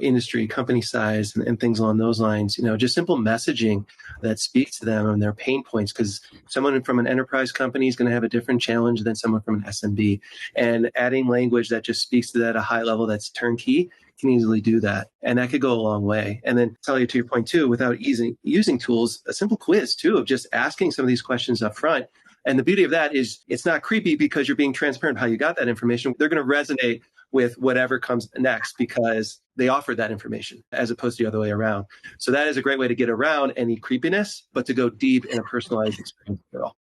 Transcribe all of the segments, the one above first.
industry, company size, and things along those lines. Just simple messaging that speaks to them and their pain points, because someone from an enterprise company is going to have a different challenge than someone from an SMB. And adding language that just speaks to that at a high level that's turnkey can easily do that. And that could go a long way. And then Talia, to your point too, without using tools, a simple quiz too, of just asking some of these questions up front. And the beauty of that is it's not creepy because you're being transparent how you got that information. They're going to resonate with whatever comes next because they offered that information as opposed to the other way around. So that is a great way to get around any creepiness, but to go deep in a personalized experience for all.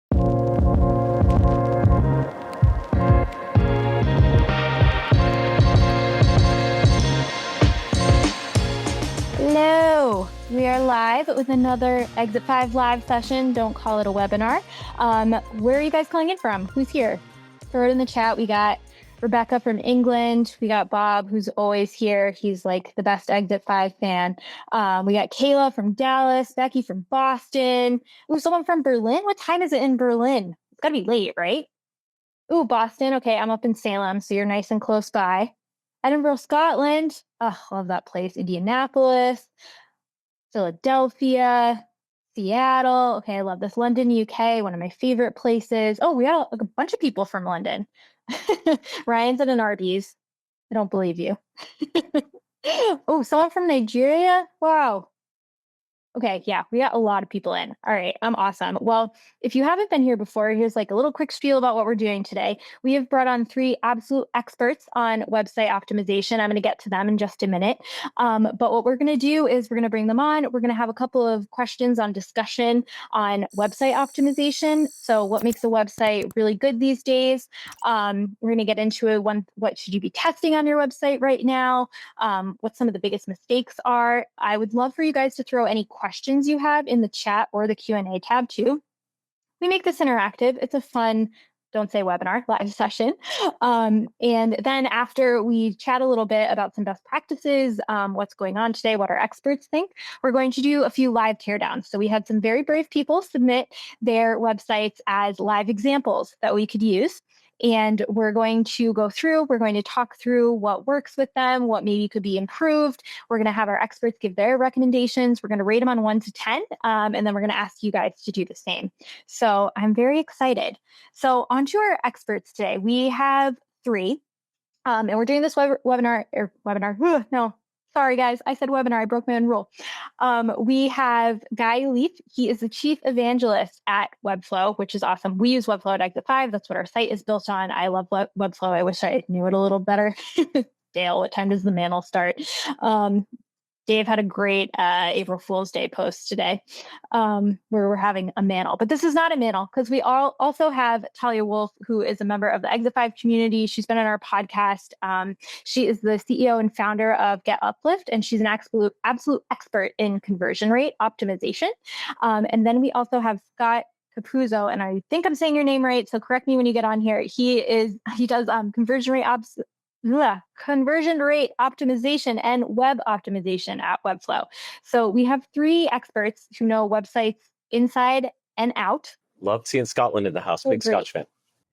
Hello, we are live with another Exit 5 live session. Don't call it a webinar. Where are you guys calling in from? Who's here? Throw it in the chat. We got Rebecca from England. We got Bob, who's always here. He's like the best Exit 5 fan. We got Kayla from Dallas, Becky from Boston. Ooh, someone from Berlin. What time is it in Berlin? It's gotta be late, right? Ooh, Boston. Okay, I'm up in Salem, so you're nice and close by. Edinburgh, Scotland. Oh, love that place. Indianapolis, Philadelphia, Seattle. Okay, I love this. London, UK, one of my favorite places. Oh, we got a bunch of people from London. Ryan's at an Arby's. I don't believe you. Oh, someone from Nigeria? Wow. Okay, yeah, we got a lot of people in. All right, I'm awesome. Well, if you haven't been here before, here's like a little quick spiel about what we're doing today. We have brought on 3 absolute experts on website optimization. I'm going to get to them in just a minute. But what we're going to do is we're going to bring them on. We're going to have a couple of questions on discussion on website optimization. So what makes a website really good these days? We're going to get into what should you be testing on your website right now? What some of the biggest mistakes are. I would love for you guys to throw any questions you have in the chat or the Q&A tab too. We make this interactive. It's a fun, don't say webinar, live session. And then after we chat a little bit about some best practices, what's going on today, what our experts think, we're going to do a few live teardowns. So we had some very brave people submit their websites as live examples that we could use. And we're going to go through, we're going to talk through what works with them, what maybe could be improved. We're going to have our experts give their recommendations. We're going to rate them on 1 to 10, and then we're going to ask you guys to do the same. So I'm very excited. So on to our experts today. We have 3, and we're doing this webinar. Sorry, guys. I said webinar. I broke my own rule. We have Guy Leaf. He is the chief evangelist at Webflow, which is awesome. We use Webflow at Exit 5. That's what our site is built on. I love Webflow. I wish I knew it a little better. Dale, what time does the mantle start? Dave had a great April Fool's Day post today where we're having a mantle. But this is not a mantle because we also have Talia Wolf, who is a member of the Exit 5 community. She's been on our podcast. She is the CEO and founder of Get Uplift, and she's an absolute expert in conversion rate optimization. And then we also have Scott Capuzzo, and I think I'm saying your name right, so correct me when you get on here. He does conversion rate optimization and web optimization at Webflow. So we have 3 experts who know websites inside and out. Love seeing Scotland in the house. Big great. Scotch fan.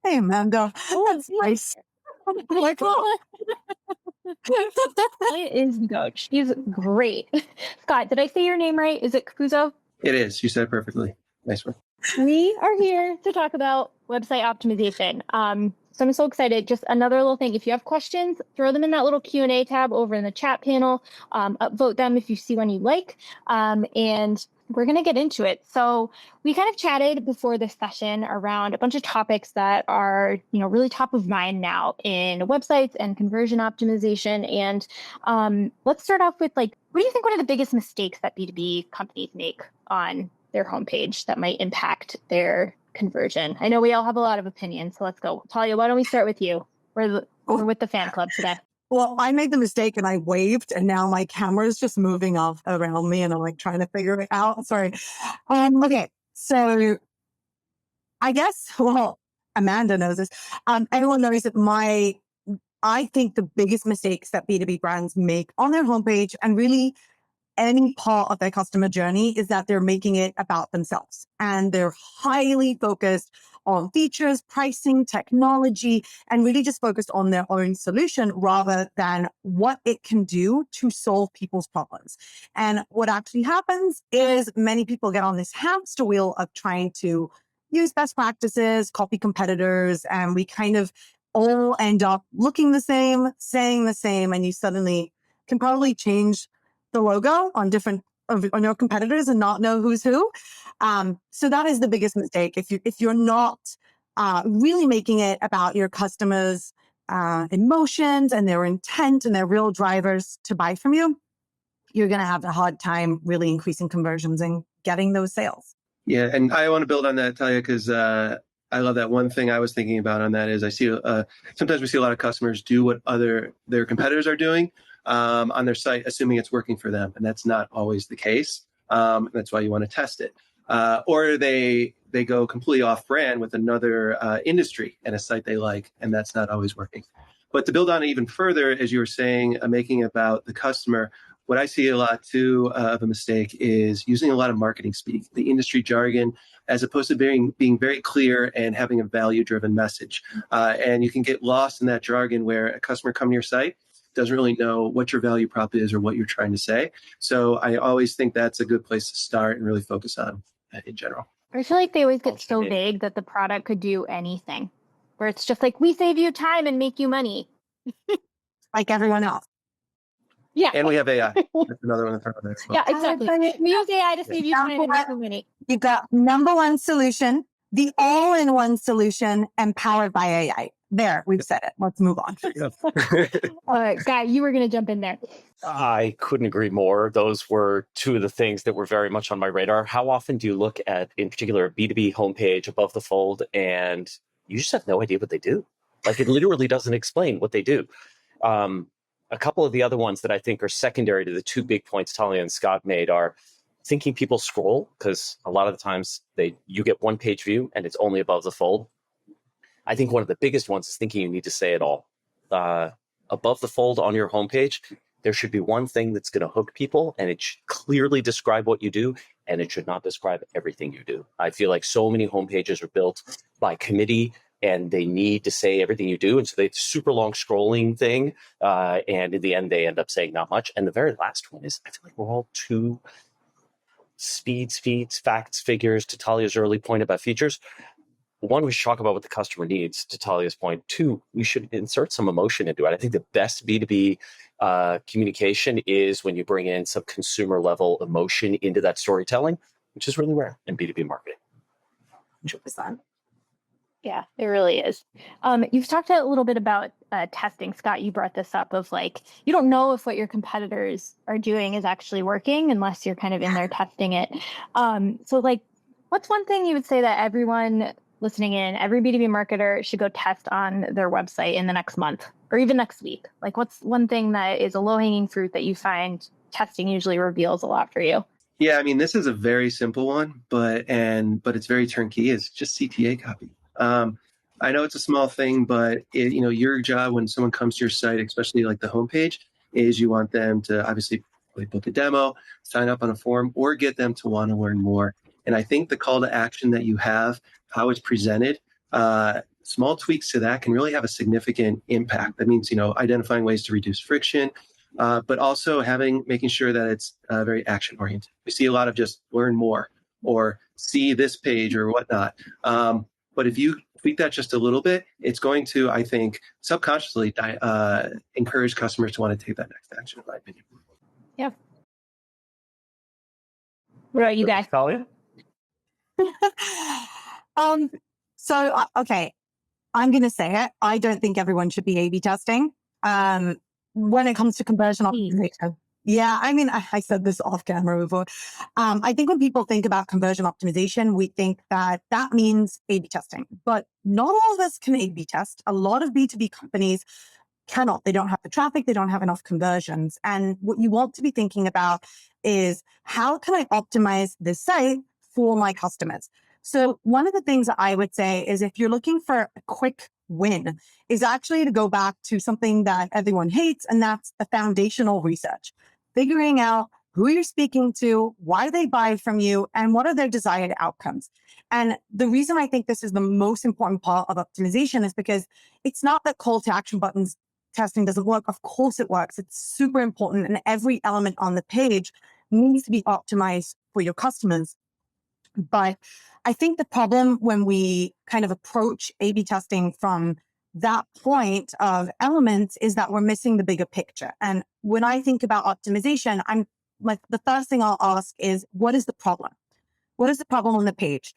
Hey, Amanda. That's nice. It is goat. She's great. Scott, did I say your name right? Is it Capuzzo? It is. You said it perfectly. Nice one. We are here to talk about website optimization. So I'm so excited. Just another little thing. If you have questions, throw them in that little Q&A tab over in the chat panel. Upvote them if you see one you like. And we're going to get into it. So we kind of chatted before this session around a bunch of topics that are, really top of mind now in websites and conversion optimization. And let's start off with what do you think one of the biggest mistakes that B2B companies make on their homepage that might impact their conversion? I know we all have a lot of opinions, so let's go. Talia, why don't we start with you? We're with the fan club today. Well, I made the mistake and I waved, and now my camera is just moving off around me, and I'm trying to figure it out. Sorry. Okay, so I guess, Amanda knows this. Everyone knows that I think the biggest mistakes that B2B brands make on their homepage and really any part of their customer journey is that they're making it about themselves, and they're highly focused on features, pricing, technology, and really just focused on their own solution rather than what it can do to solve people's problems. And what actually happens is many people get on this hamster wheel of trying to use best practices, copy competitors, and we kind of all end up looking the same, saying the same, and you suddenly can probably change the logo on your competitors and not know who's who. So that is the biggest mistake. If you're not really making it about your customers' emotions and their intent and their real drivers to buy from you, you're going to have a hard time really increasing conversions and getting those sales. Yeah, and I want to build on that, Talia, because I love that. One thing I was thinking about on that is I see sometimes we see a lot of customers do what their competitors are doing on their site, assuming it's working for them, and that's not always the case. That's why you want to test it. Or they go completely off brand with another industry and a site they like, and that's not always working. But to build on it even further, as you were saying, making it about the customer, what I see a lot too of a mistake is using a lot of marketing speak, the industry jargon, as opposed to being very clear and having a value-driven message. And you can get lost in that jargon where a customer comes to your site, doesn't really know what your value prop is or what you're trying to say. So I always think that's a good place to start and really focus on in general. I feel like they always get so vague that the product could do anything, where it's just like, we save you time and make you money. Like everyone else. Yeah. And we have AI. That's another one. Well. Yeah, exactly. We use AI to save you time and make you money. You've got number one solution, the all-in-one solution, empowered by AI. There, we've said it. Let's move on. All right, Guy, you were going to jump in there. I couldn't agree more. Those were two of the things that were very much on my radar. How often do you look at, in particular, a B2B homepage above the fold, and you just have no idea what they do? Like, it literally doesn't explain what they do. A couple of the other ones that I think are secondary to the two big points Talia and Scott made are thinking people scroll, because a lot of the times you get one page view and it's only above the fold. I think one of the biggest ones is thinking you need to say it all. Above the fold on your homepage, there should be one thing that's going to hook people, and it should clearly describe what you do, and it should not describe everything you do. I feel like so many homepages are built by committee, and they need to say everything you do. And so it's super long scrolling thing. And in the end, they end up saying not much. And the very last one is, I feel like we're all too speeds, facts, figures, to Talia's early point about features. One, we should talk about what the customer needs, to Talia's point. Two, we should insert some emotion into it. I think the best B2B communication is when you bring in some consumer level emotion into that storytelling, which is really rare in B2B marketing. 100%. Yeah, it really is. You've talked a little bit about testing. Scott, you brought this up of like, you don't know if what your competitors are doing is actually working unless you're kind of in there testing it. So like, what's one thing you would say that everyone listening in, every B2B marketer should go test on their website in the next month or even next week? Like, what's one thing that is a low-hanging fruit that you find testing usually reveals a lot for you? Yeah, I mean, this is a very simple one, but it's very turnkey. It's just CTA copy. I know it's a small thing, but your job when someone comes to your site, especially like the homepage, is you want them to obviously book a demo, sign up on a form, or get them to want to learn more. And I think the call to action that you have, how it's presented, small tweaks to that can really have a significant impact. That means, identifying ways to reduce friction, but also making sure that it's very action oriented. We see a lot of just learn more or see this page or whatnot. But if you tweak that just a little bit, it's going to, I think, subconsciously encourage customers to want to take that next action, in my opinion. Yeah. What about you guys? Talia? Okay, I'm going to say it. I don't think everyone should be A/B testing when it comes to conversion optimization. Yeah, I mean, I said this off camera before. I think when people think about conversion optimization, we think that means A/B testing, but not all of us can A/B test. A lot of B2B companies cannot. They don't have the traffic. They don't have enough conversions. And what you want to be thinking about is, how can I optimize this site for my customers? So one of the things that I would say is, if you're looking for a quick win, is actually to go back to something that everyone hates, and that's the foundational research. Figuring out who you're speaking to, why they buy from you, and what are their desired outcomes. And the reason I think this is the most important part of optimization is because it's not that call to action buttons testing doesn't work. Of course it works. It's super important. And every element on the page needs to be optimized for your customers. But I think the problem when we kind of approach A/B testing from that point of elements is that we're missing the bigger picture. And when I think about optimization, I'm like, the first thing I'll ask is, what is the problem? What is the problem on the page?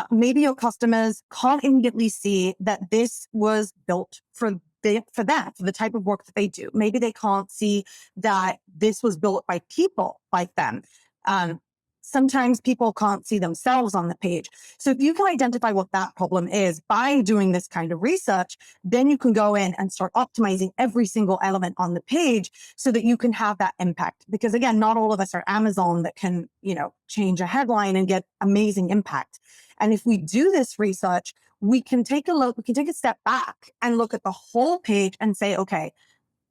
Maybe your customers can't immediately see that this was built for them, for the type of work that they do. Maybe they can't see that this was built by people like them. Sometimes people can't see themselves on the page. So if you can identify what that problem is by doing this kind of research, then you can go in and start optimizing every single element on the page so that you can have that impact. Because again, not all of us are Amazon that can, change a headline and get amazing impact. And if we do this research, we can take a step back and look at the whole page and say, okay,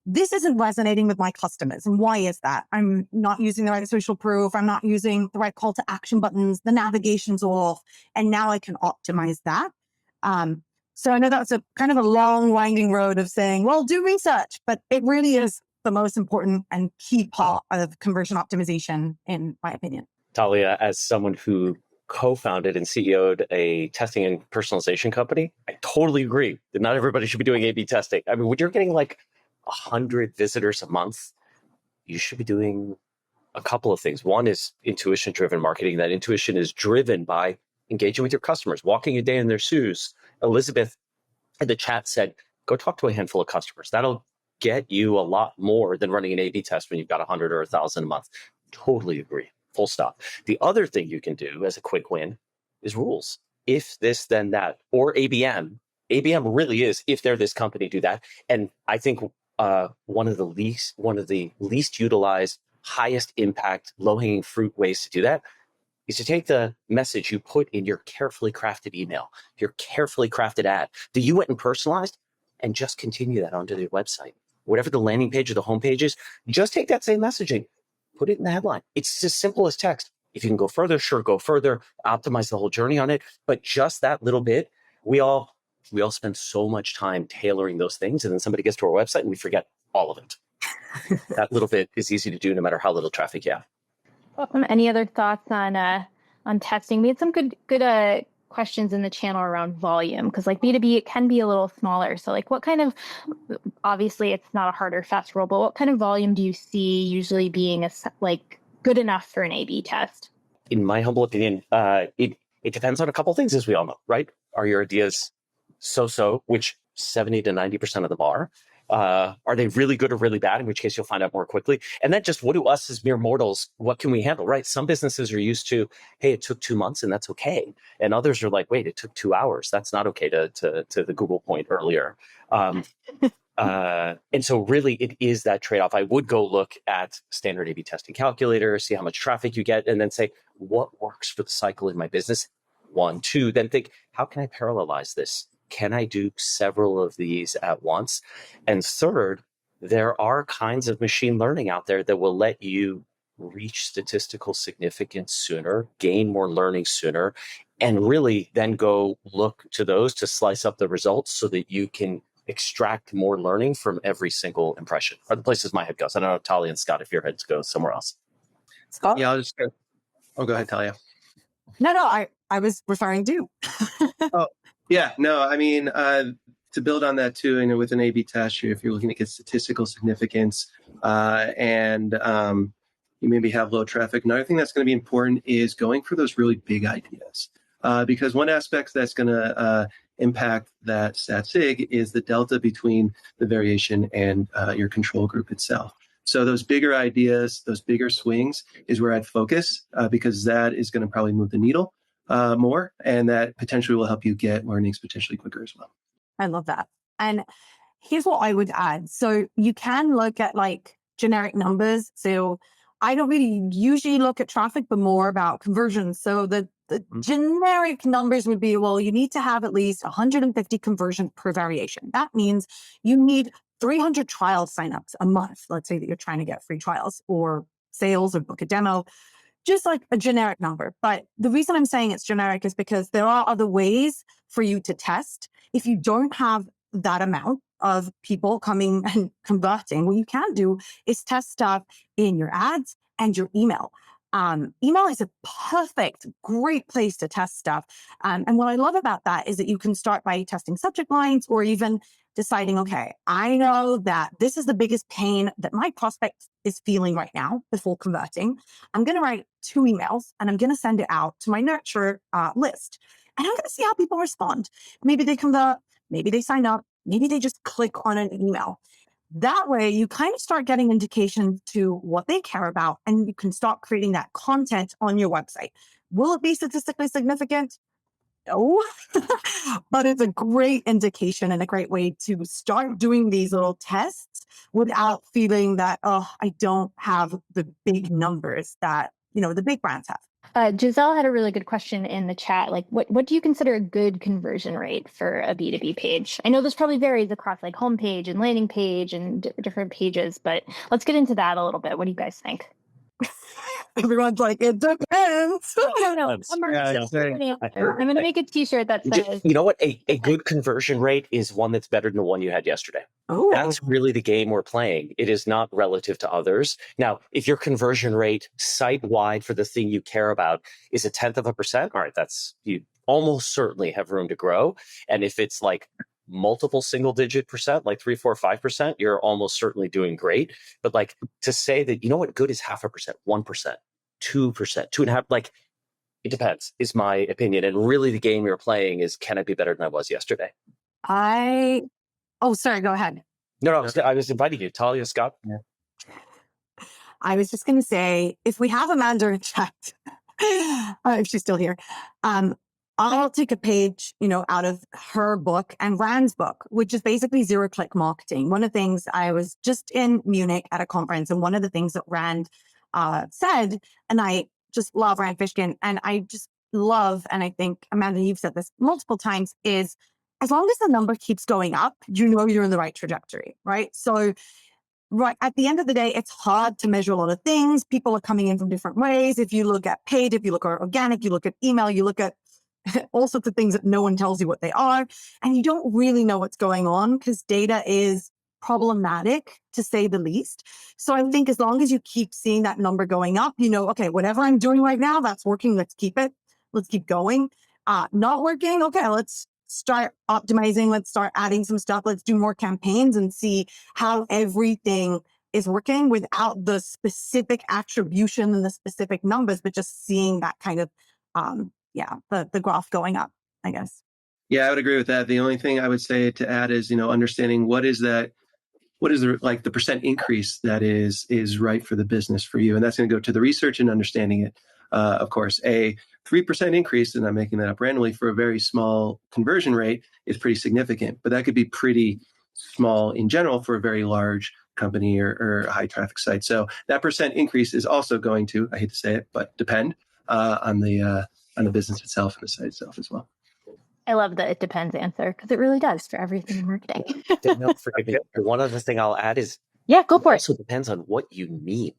this isn't resonating with my customers. And why is that? I'm not using the right social proof. I'm not using the right call to action buttons. The navigation's off. And now I can optimize that. So I know that's a kind of a long winding road of saying, well, do research, but it really is the most important and key part of conversion optimization, in my opinion. Talia, as someone who co-founded and CEO'd a testing and personalization company, I totally agree that not everybody should be doing A/B testing. I mean, when you're getting like 100 visitors a month, you should be doing a couple of things. One is intuition-driven marketing. That intuition is driven by engaging with your customers, walking a day in their shoes. Elizabeth in the chat said, go talk to a handful of customers. That'll get you a lot more than running an A/B test when you've got 100 or 1,000 a month. Totally agree. Full stop. The other thing you can do as a quick win is rules. If this, then that, or ABM. ABM really is, if they're this company, do that. And I think one of the least utilized, highest impact, low-hanging fruit ways to do that is to take the message you put in your carefully crafted email, your carefully crafted ad that you went and personalized, and just continue that onto the website. Whatever the landing page or the homepage is, just take that same messaging, put it in the headline. It's as simple as text. If you can go further, sure, go further, optimize the whole journey on it. But just that little bit, we all spend so much time tailoring those things, and then somebody gets to our website and we forget all of it. That little bit is easy to do no matter how little traffic you have. Awesome. Any other thoughts on testing? We had some good questions in the channel around volume, because like B2B, it can be a little smaller. So like what kind of, obviously it's not a hard or fast rule, but what kind of volume do you see usually being good enough for an A/B test? In my humble opinion, it depends on a couple of things, as we all know, right? Are your ideas so-so, which 70 to 90% of them are? Are they really good or really bad? In which case you'll find out more quickly. And then just what do us as mere mortals, what can we handle, right? Some businesses are used to, hey, it took 2 months and that's okay. And others are like, wait, it took 2 hours. That's not okay to the Google point earlier. And so really it is that trade-off. I would go look at standard A/B testing calculator, see how much traffic you get, and then say, what works for the cycle in my business? 1, 2, then think, how can I parallelize this? Can I do several of these at once? And third, there are kinds of machine learning out there that will let you reach statistical significance sooner, gain more learning sooner, and really then go look to those to slice up the results so that you can extract more learning from every single impression. Are the places my head goes. I don't know, Talia and Scott, if your heads go somewhere else. Scott? Yeah, I'll just go. Oh, go ahead, Talia. No, I was referring to. Oh, yeah, no, I mean, to build on that too, with an A/B test, if you're looking to get statistical significance and you maybe have low traffic, another thing that's going to be important is going for those really big ideas. Because one aspect that's going to impact that stat sig is the delta between the variation and your control group itself. So those bigger ideas, those bigger swings is where I'd focus because that is going to probably move the needle more, and that potentially will help you get learnings potentially quicker as well. I love that. And here's what I would add. So you can look at like generic numbers. So I don't really usually look at traffic, but more about conversions. So the generic numbers would be, well, you need to have at least 150 conversions per variation. That means you need 300 trial signups a month. Let's say that you're trying to get free trials or sales or book a demo, just like a generic number. But the reason I'm saying it's generic is because there are other ways for you to test. If you don't have that amount of people coming and converting, what you can do is test stuff in your ads and your email. Email is a great place to test stuff. And what I love about that is that you can start by testing subject lines or even deciding, okay, I know that this is the biggest pain that my prospect is feeling right now before converting. I'm going to write 2 emails and I'm going to send it out to my nurture list. And I'm going to see how people respond. Maybe they convert, maybe they sign up, maybe they just click on an email. That way, you kind of start getting indication to what they care about, and you can start creating that content on your website. Will it be statistically significant? No, but it's a great indication and a great way to start doing these little tests without feeling that, oh, I don't have the big numbers that, the big brands have. Giselle had a really good question in the chat. Like, what do you consider a good conversion rate for a B2B page? I know this probably varies across like homepage and landing page and different pages, but let's get into that a little bit. What do you guys think? Everyone's like, it depends. No. I'm going to make a t-shirt that says... You know what? A good conversion rate is one that's better than the one you had yesterday. Oh. That's really the game we're playing. It is not relative to others. Now, if your conversion rate site-wide for the thing you care about is 0.1%, all right, you almost certainly have room to grow. And if it's like multiple single-digit percent, like 3, 4, 5%, you're almost certainly doing great. But like to say that, good is 0.5%, 1%, 2%, 2.5%, like it depends, is my opinion. And really the game you're playing is, can I be better than I was yesterday? Oh, sorry, go ahead. No, I was inviting you. Talia, Scott. Yeah. I was just going to say, if we have Amanda in chat, if she's still here, I'll take a page, out of her book and Rand's book, which is basically zero-click marketing. One of the things, I was just in Munich at a conference, and one of the things that Rand said, and I just love Rand Fishkin, and I just love, and I think, Amanda, you've said this multiple times, is as long as the number keeps going up, you're in the right trajectory, right? So right at the end of the day, it's hard to measure a lot of things. People are coming in from different ways. If you look at paid, if you look at organic, you look at email, you look at all sorts of things that no one tells you what they are. And you don't really know what's going on because data is problematic, to say the least. So I think as long as you keep seeing that number going up, okay, whatever I'm doing right now, that's working. Let's keep it. Let's keep going. Not working. Okay, let's start optimizing. Let's start adding some stuff. Let's do more campaigns and see how everything is working without the specific attribution and the specific numbers, but just seeing that kind of, the graph going up, I guess. Yeah, I would agree with that. The only thing I would say to add is, understanding what is the percent increase that is right for the business for you. And that's going to go to the research and understanding it. Of course, a 3% increase, and I'm making that up randomly, for a very small conversion rate is pretty significant, but that could be pretty small in general for a very large company or a high traffic site. So that percent increase is also going to, I hate to say it, but depend on the business itself and the site itself as well. I love the it depends answer because it really does for everything in marketing. Danielle, forgive me. One other thing I'll add is go for it. Also depends on what you mean,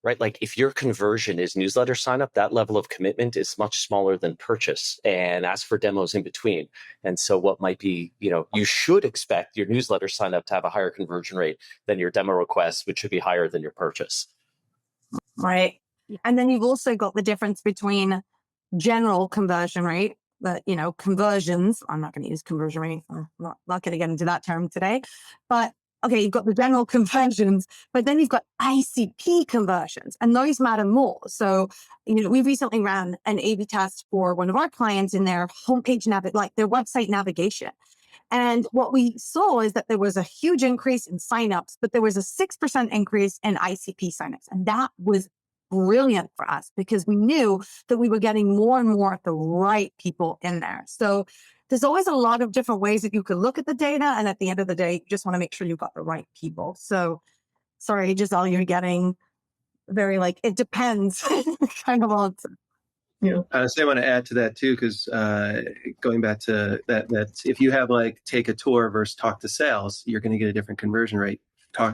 right? Like if your conversion is newsletter sign up, that level of commitment is much smaller than purchase, and ask for demos in between. And so what might be, you should expect your newsletter sign up to have a higher conversion rate than your demo request, which should be higher than your purchase. Right. And then you've also got the difference between general conversion rate, but conversions. I'm not going to use conversion rate. I'm not going to get into that term today. But okay, you've got the general conversions, but then you've got ICP conversions, and those matter more. So, we recently ran an A/B test for one of our clients in their homepage their website navigation. And what we saw is that there was a huge increase in signups, but there was a 6% increase in ICP signups. And that was brilliant for us because we knew that we were getting more and more of the right people in there. So there's always a lot of different ways that you could look at the data. And at the end of the day, you just want to make sure you've got the right people. So sorry, Giselle, you're getting very it depends kind of answer. I want to add to that too, because going back to that if you have take a tour versus talk to sales, you're going to get a different conversion rate.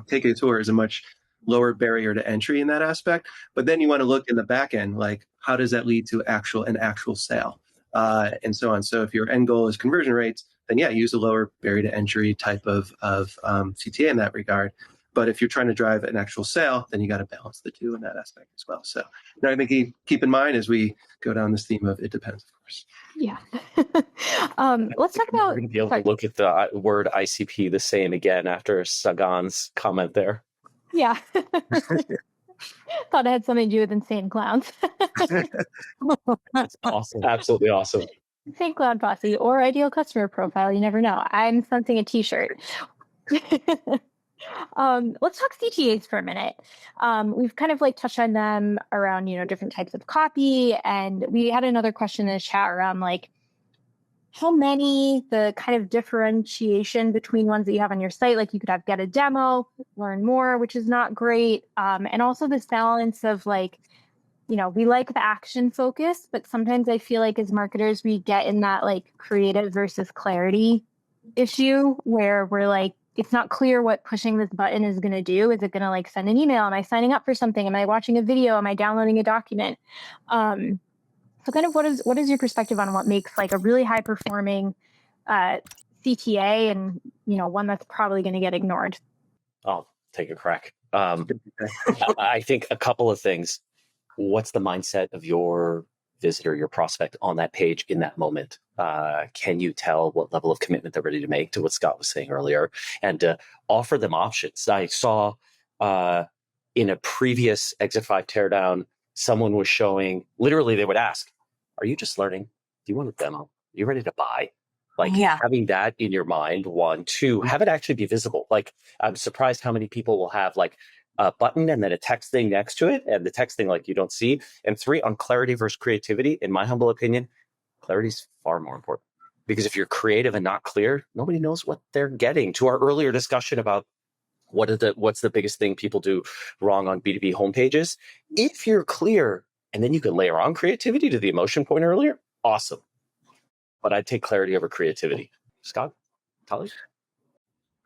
Take a tour is a much lower barrier to entry in that aspect. But then you want to look in the back end, like how does that lead to an actual sale, and so on. So if your end goal is conversion rates, then yeah, use a lower barrier to entry type of CTA in that regard. But if you're trying to drive an actual sale, then you got to balance the two in that aspect as well. So I think keep in mind as we go down this theme of it depends, of course. Yeah. Let's talk about. We're going to be able to look at the word ICP the same again after Sagan's comment there. Yeah. Thought it had something to do with insane clowns. That's awesome. Absolutely awesome. Insane clown posse or ideal customer profile. You never know. I'm sensing a t-shirt. Let's talk CTAs for a minute. We've kind of like touched on them around, different types of copy. And we had another question in the chat around like how many, the kind of differentiation between ones that you have on your site. Like you could have get a demo, learn more, which is not great. And also this balance of like, we like the action focus, but sometimes I feel like as marketers, we get in that like creative versus clarity issue where we're like, it's not clear what pushing this button is going to do. Is it going to like send an email? Am I signing up for something? Am I watching a video? Am I downloading a document? So kind of what is your perspective on what makes like a really high performing CTA and, one that's probably going to get ignored? I'll take a crack. I think a couple of things. What's the mindset of your visitor, your prospect on that page in that moment? Can you tell what level of commitment they're ready to make to what Scott was saying earlier, and offer them options? I saw in a previous Exit 5 teardown, someone was showing, literally they would ask, are you just learning? Do you want a demo? Are you ready to buy? Like having that in your mind, 1, 2, have it actually be visible. Like I'm surprised how many people will have like a button and then a text thing next to it, and the text thing like you don't see. And 3, on clarity versus creativity, in my humble opinion, clarity is far more important, because if you're creative and not clear, nobody knows what they're getting. To our earlier discussion about what's the biggest thing people do wrong on B2B homepages, if you're clear and then you can layer on creativity to the emotion point earlier, awesome. But I'd take clarity over creativity. Scott, Talia?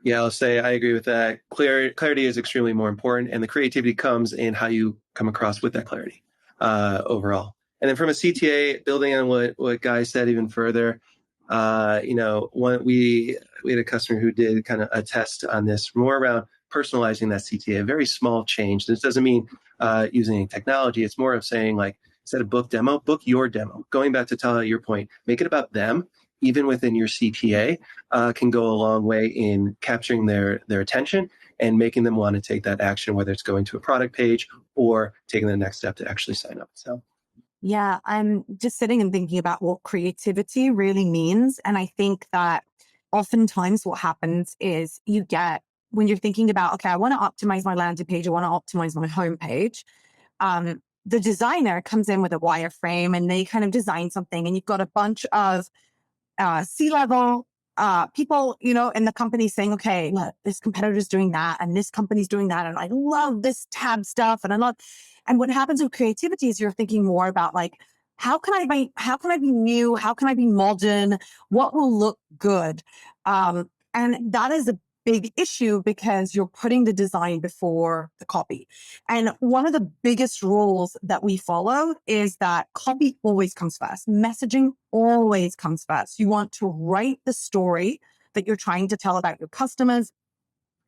Yeah, I'll say I agree with that. Clarity is extremely more important, and the creativity comes in how you come across with that clarity overall. And then from a CTA, building on what Guy said even further, we had a customer who did kind of a test on this, more around personalizing that CTA, a very small change. This doesn't mean using any technology. It's more of saying like, instead of book demo, book your demo. Going back to Talia, your point, make it about them. Even within your CTA, can go a long way in capturing their attention and making them want to take that action, whether it's going to a product page or taking the next step to actually sign up. So, yeah, I'm just sitting and thinking about what creativity really means. And I think that oftentimes what happens is when you're thinking about, okay, I want to optimize my landing page, I want to optimize my homepage. The designer comes in with a wireframe and they kind of design something, and you've got a bunch of C-level people, in the company saying, okay, look, this competitor's doing that and this company's doing that. And I love this tab stuff. And what happens with creativity is you're thinking more about like, how can I be new? How can I be modern? What will look good? And that is a big issue because you're putting the design before the copy. And one of the biggest rules that we follow is that copy always comes first. Messaging always comes first. You want to write the story that you're trying to tell about your customers.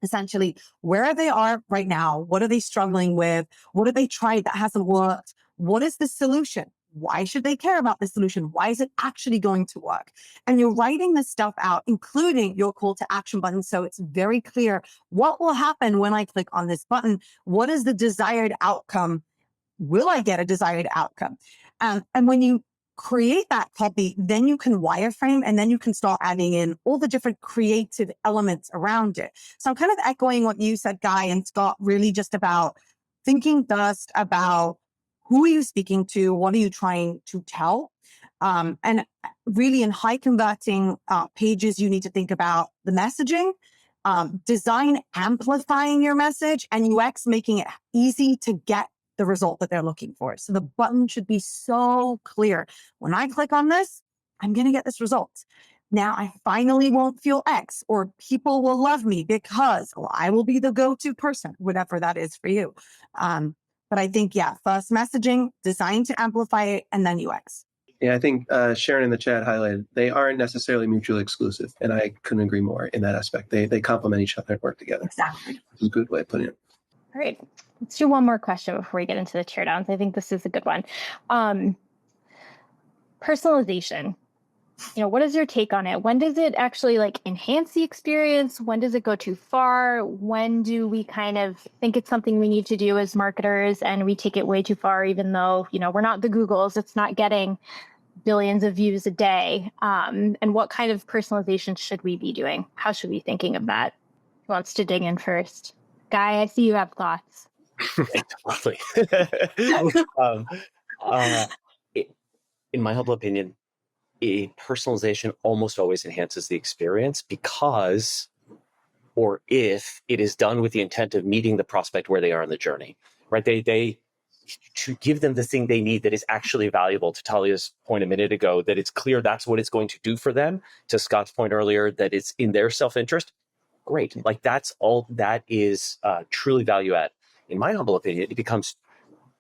Essentially, where they are right now, what are they struggling with? What have they tried that hasn't worked? What is the solution? Why should they care about the solution? Why is it actually going to work? And you're writing this stuff out, including your call to action button. So it's very clear what will happen when I click on this button. What is the desired outcome? Will I get a desired outcome? And when you create that copy, then you can wireframe, and then you can start adding in all the different creative elements around it. So I'm kind of echoing what you said, Guy and Scott, really just about thinking first about who are you speaking to? What are you trying to tell? And really in high converting pages, you need to think about the messaging, design amplifying your message, and UX making it easy to get the result that they're looking for. So the button should be so clear. When I click on this, I'm going to get this result. now I finally won't feel X, or people will love me because I will be the go-to person, whatever that is for you. But I think, first messaging, designed to amplify it, and then UX. Yeah, I think Sharon in the chat highlighted they aren't necessarily mutually exclusive, and I couldn't agree more in that aspect. They complement each other and work together. Exactly. It's a good way of putting it. All right, let's do one more question before we get into the teardowns. I think this is a good one. Personalization. What is your take on it? When does it actually enhance the experience? When does it go too far? When do we kind of think it's something we need to do as marketers and we take it way too far, even though, we're not the Googles, it's not getting billions of views a day. And what kind of personalization should we be doing? How should we be thinking of that? Who wants to dig in first? Guy, I see you have thoughts. Totally. In my humble opinion, personalization almost always enhances the experience because, or if it is done with the intent of meeting the prospect where they are in the journey, right? They to give them the thing they need that is actually valuable. To Talia's point a minute ago, that it's clear that's what it's going to do for them. To Scott's point earlier, that it's in their self-interest. Great. That's all that is truly value add. In my humble opinion, it becomes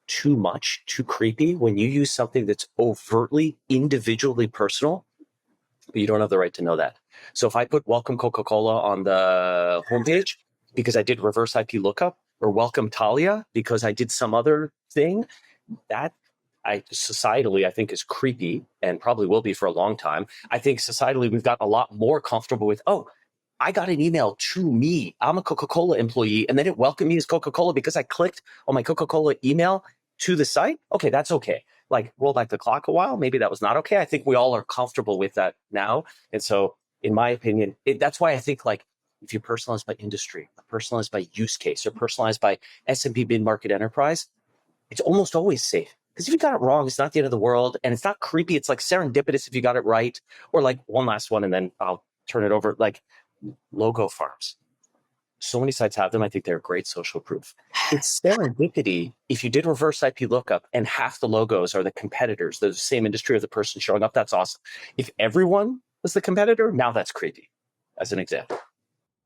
too much, too creepy when you use something that's overtly individually personal, but you don't have the right to know that. So if I put welcome Coca-Cola on the homepage because I did reverse IP lookup, or welcome Talia because I did some other thing, that societally I think is creepy and probably will be for a long time. I think societally we've gotten a lot more comfortable with, I got an email to me. I'm a Coca-Cola employee, and then it welcomed me as Coca-Cola because I clicked on my Coca-Cola email to the site. Okay, that's okay. Roll back the clock a while. Maybe that was not okay. I think we all are comfortable with that now. And so, in my opinion, that's why I think if you personalize by industry, or personalize by use case, or personalize by SMB mid-market enterprise, it's almost always safe. Because if you got it wrong, it's not the end of the world, and it's not creepy. It's serendipitous if you got it right. Or one last one, and then I'll turn it over. Logo farms. So many sites have them. I think they're great social proof. It's serendipity if you did reverse IP lookup and half the logos are the competitors, the same industry of the person showing up. That's awesome. If everyone was the competitor, now that's creepy, as an example.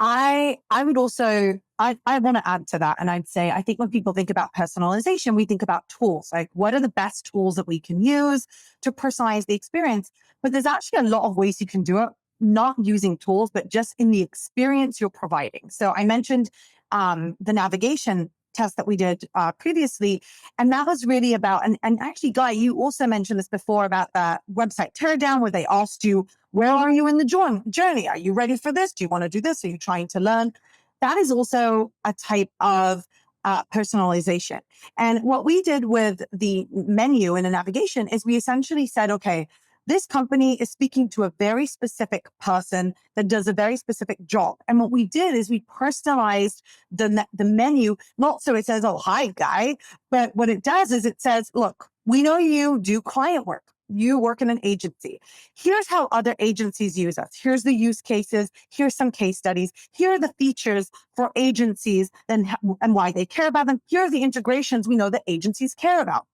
I would also, I want to add to that. And I'd say, I think when people think about personalization, we think about tools. What are the best tools that we can use to personalize the experience? But there's actually a lot of ways you can do it, not using tools, but just in the experience you're providing. So I mentioned the navigation test that we did previously, and that was really about, and actually, Guy, you also mentioned this before about that website teardown, where they asked you, where are you in the journey? Are you ready for this? Do you want to do this? Are you trying to learn? That is also a type of personalization. And what we did with the menu and the navigation is we essentially said, okay, this company is speaking to a very specific person that does a very specific job. And what we did is we personalized the menu, not so it says, oh, hi, Guy, but what it does is it says, look, we know you do client work. You work in an agency. Here's how other agencies use us. Here's the use cases. Here's some case studies. Here are the features for agencies and why they care about them. Here are the integrations we know that agencies care about.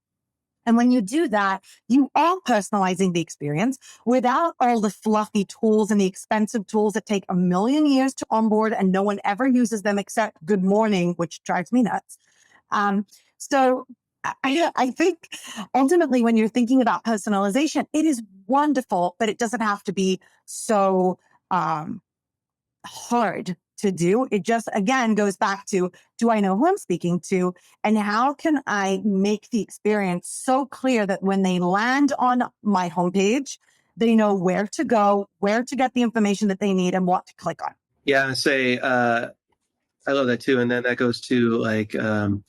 And when you do that, you are personalizing the experience without all the fluffy tools and the expensive tools that take 1,000,000 years to onboard and no one ever uses them except good morning, which drives me nuts. So I think ultimately when you're thinking about personalization, it is wonderful, but it doesn't have to be so hard to do. It just, again, goes back to, do I know who I'm speaking to? And how can I make the experience so clear that when they land on my homepage, they know where to go, where to get the information that they need, and what to click on? Yeah, I love that too. And then that goes to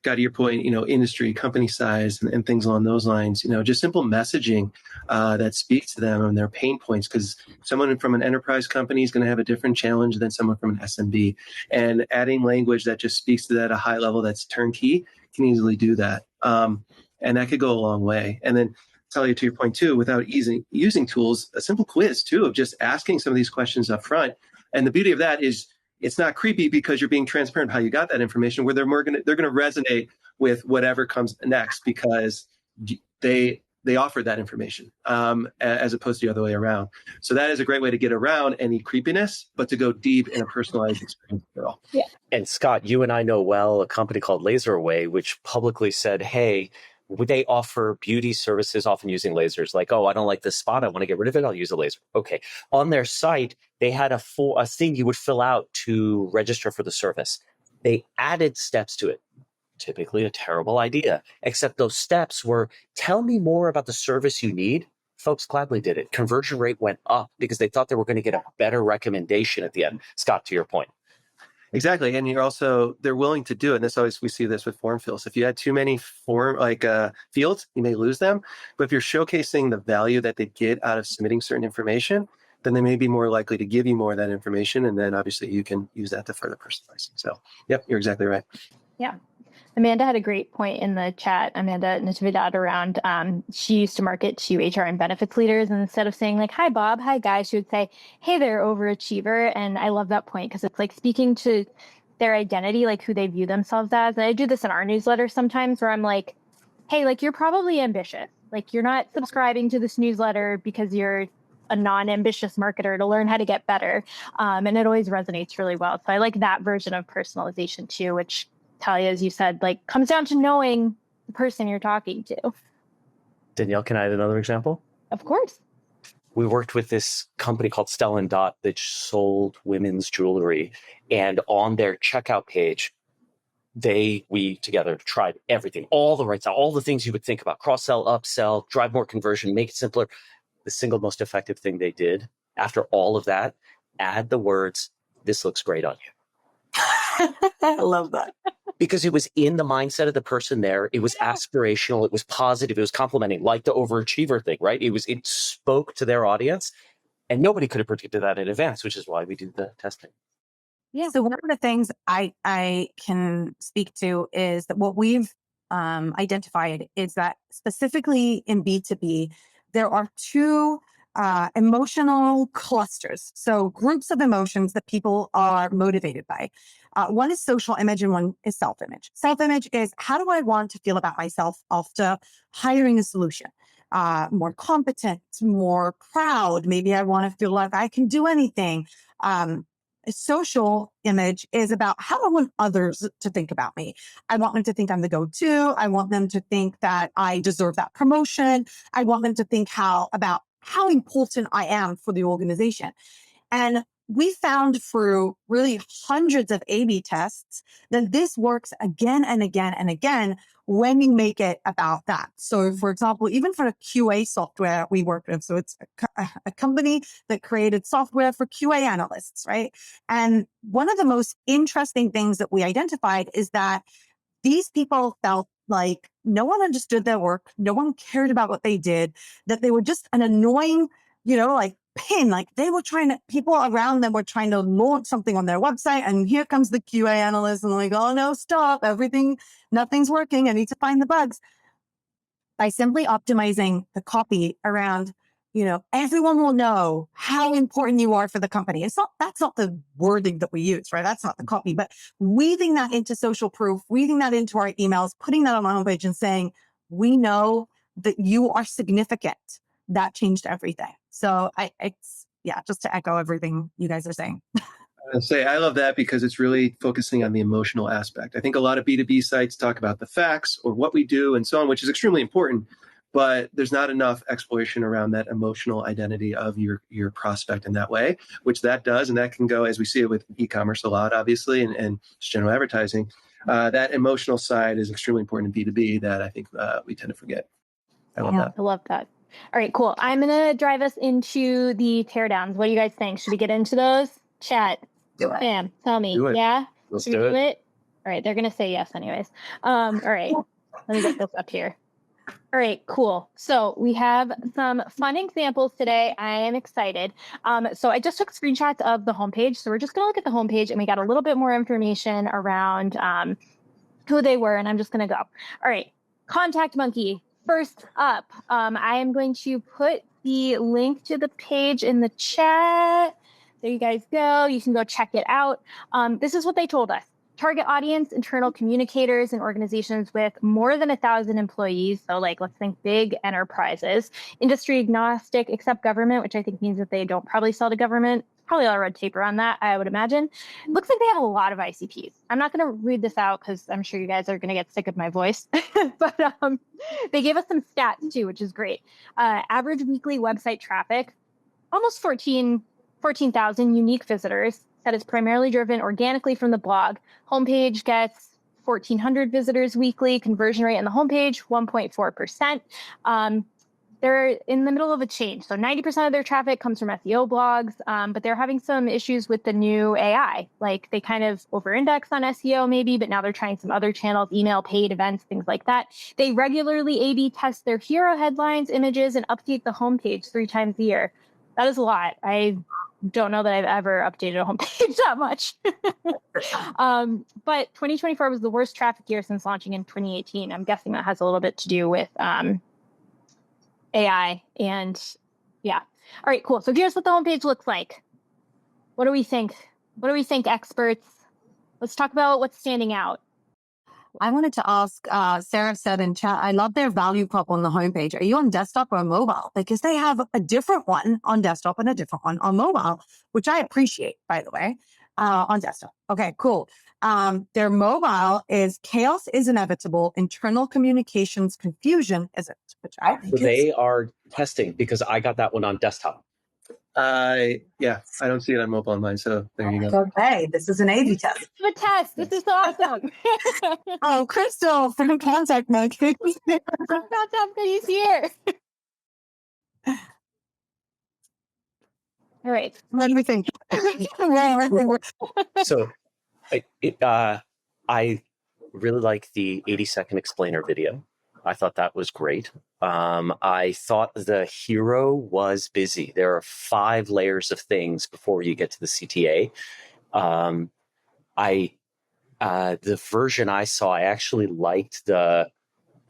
got to your point, industry, company size, and things along those lines. Just simple messaging that speaks to them and their pain points, because someone from an enterprise company is going to have a different challenge than someone from an SMB. And adding language that just speaks to that at a high level that's turnkey can easily do that. And that could go a long way. And then Talia, to your point too, without using tools, a simple quiz too of just asking some of these questions up front. And the beauty of that is, it's not creepy because you're being transparent how you got that information, where they're going to resonate with whatever comes next, because they they offered that information as opposed to the other way around. So that is a great way to get around any creepiness, but to go deep in a personalized experience for all. Yeah. And Scott, you and I know well a company called LaserAway, which publicly said, hey, they offer beauty services often using lasers. Like, oh, I don't like this spot, I want to get rid of it, I'll use a laser. Okay. On their site, they had a thing you would fill out to register for the service. They added steps to it. Typically a terrible idea, except those steps were, tell me more about the service you need. Folks gladly did it. Conversion rate went up because they thought they were going to get a better recommendation at the end. Scott, to your point. Exactly. And they're willing to do it. And we see this with form fills. If you add too many fields, you may lose them. But if you're showcasing the value that they get out of submitting certain information, then they may be more likely to give you more of that information. And then obviously you can use that to further personalize. So, yep, you're exactly right. Yeah. Amanda had a great point in the chat, Amanda Natividad, around she used to market to HR and benefits leaders. And instead of saying like, hi, Bob, hi, guys, she would say, hey there, overachiever. And I love that point because it's like speaking to their identity, like who they view themselves as. And I do this in our newsletter sometimes where I'm like, hey, like you're probably ambitious. Like you're not subscribing to this newsletter because you're a non-ambitious marketer to learn how to get better. And it always resonates really well. So I like that version of personalization too, which Talia, as you said, like comes down to knowing the person you're talking to. Danielle, can I add another example? Of course. We worked with this company called Stella & Dot that sold women's jewelry. And on their checkout page, we together tried everything, all the right stuff, all the things you would think about, cross-sell, upsell, drive more conversion, make it simpler. The single most effective thing they did after all of that, add the words, this looks great on you. I love that. Because it was in the mindset of the person there. It was aspirational. It was positive. It was complimenting, like the overachiever thing, right? It spoke to their audience, and nobody could have predicted that in advance, which is why we do the testing. Yeah. So one of the things I can speak to is that what we've identified is that specifically in B2B, there are two emotional clusters. So groups of emotions that people are motivated by. One is social image and one is self-image. Self-image is, how do I want to feel about myself after hiring a solution? More competent, more proud. Maybe I want to feel like I can do anything. Social image is about how I want others to think about me. I want them to think I'm the go-to. I want them to think that I deserve that promotion. I want them to think about how important I am for the organization. And we found through really hundreds of A/B tests that this works again and again and again when you make it about that. So for example, even for the QA software we work with, so it's a company that created software for QA analysts, right? And one of the most interesting things that we identified is that these people felt like no one understood their work, no one cared about what they did, that they were just an annoying, like pin, like people around them were trying to launch something on their website, and here comes the QA analyst and like, oh no, stop, nothing's working, I need to find the bugs. By simply optimizing the copy around, everyone will know how important you are for the company. That's not the wording that we use, right? That's not the copy, but weaving that into social proof, weaving that into our emails, putting that on our homepage and saying, we know that you are significant. That changed everything. So just to echo everything you guys are saying. I love that because it's really focusing on the emotional aspect. I think a lot of B2B sites talk about the facts or what we do and so on, which is extremely important, but there's not enough exploration around that emotional identity of your prospect in that way, which that does. And that can go, as we see it with e-commerce a lot, obviously, and just general advertising. That emotional side is extremely important in B2B that I think we tend to forget. I love that. I love that. All right, cool. I'm going to drive us into the teardowns. What do you guys think? Should we get into those? Chat. Do it. Bam. Tell me. Do it. Yeah? Let's Should we do it. All right. They're going to say yes anyways. All right. Let me get this up here. All right, cool. So we have some fun examples today. I am excited. So I just took screenshots of the homepage. So we're just going to look at the homepage, and we got a little bit more information around who they were, and I'm just going to go. All right. ContactMonkey. First up, I am going to put the link to the page in the chat. There you guys go. You can go check it out. This is what they told us. Target audience, internal communicators and organizations with more than 1,000 employees. So like, let's think big enterprises, industry agnostic, except government, which I think means that they don't probably sell to government. Probably a lot of red tape around that, I would imagine. Looks like they have a lot of ICPs. I'm not going to read this out because I'm sure you guys are going to get sick of my voice, but they gave us some stats too, which is great. Average weekly website traffic, almost 14,000 unique visitors. That is primarily driven organically from the blog. Homepage gets 1,400 visitors weekly. Conversion rate on the homepage, 1.4%. They're in the middle of a change. So 90% of their traffic comes from SEO blogs, but they're having some issues with the new AI. Like they kind of over-index on SEO maybe, but now they're trying some other channels, email, paid events, things like that. They regularly A/B test their hero headlines, images, and update the homepage 3 times a year. That is a lot. I don't know that I've ever updated a homepage that much. But 2024 was the worst traffic year since launching in 2018. I'm guessing that has a little bit to do with AI and yeah. All right, cool. So here's what the homepage looks like. What do we think? What do we think, experts? Let's talk about what's standing out. I wanted to ask, Sarah said in chat, I love their value prop on the homepage. Are you on desktop or mobile? Because they have a different one on desktop and a different one on mobile, which I appreciate, by the way, on desktop. Okay, cool. Their mobile is chaos is inevitable, internal communications confusion isn't, which I think They are testing because I got that one on desktop. Yeah, I don't see it on mobile on mine, so there you go. Okay, this is an A/B test. The test. This is awesome. Oh, Crystal from ContactMonkey. ContactMonkey's here. All right. What do we think? So I really like the 80-second explainer video. I thought that was great. I thought the hero was busy. There are 5 layers of things before you get to the CTA. The version I saw, I actually liked the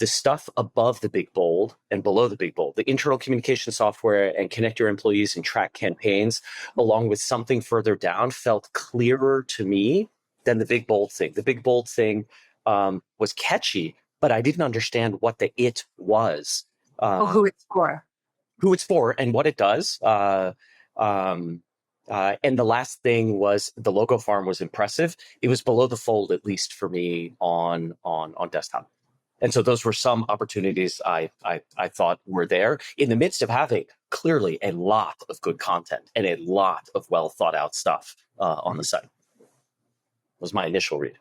stuff above the big bold and below the big bold, the internal communication software and connect your employees and track campaigns, along with something further down, felt clearer to me than the big bold thing. The big bold thing was catchy, but I didn't understand what the it was. Who it's for. Who it's for and what it does. And the last thing was the logo farm was impressive. It was below the fold, at least for me on desktop. And so those were some opportunities I thought were there in the midst of having clearly a lot of good content and a lot of well thought out stuff on the site. Was my initial read.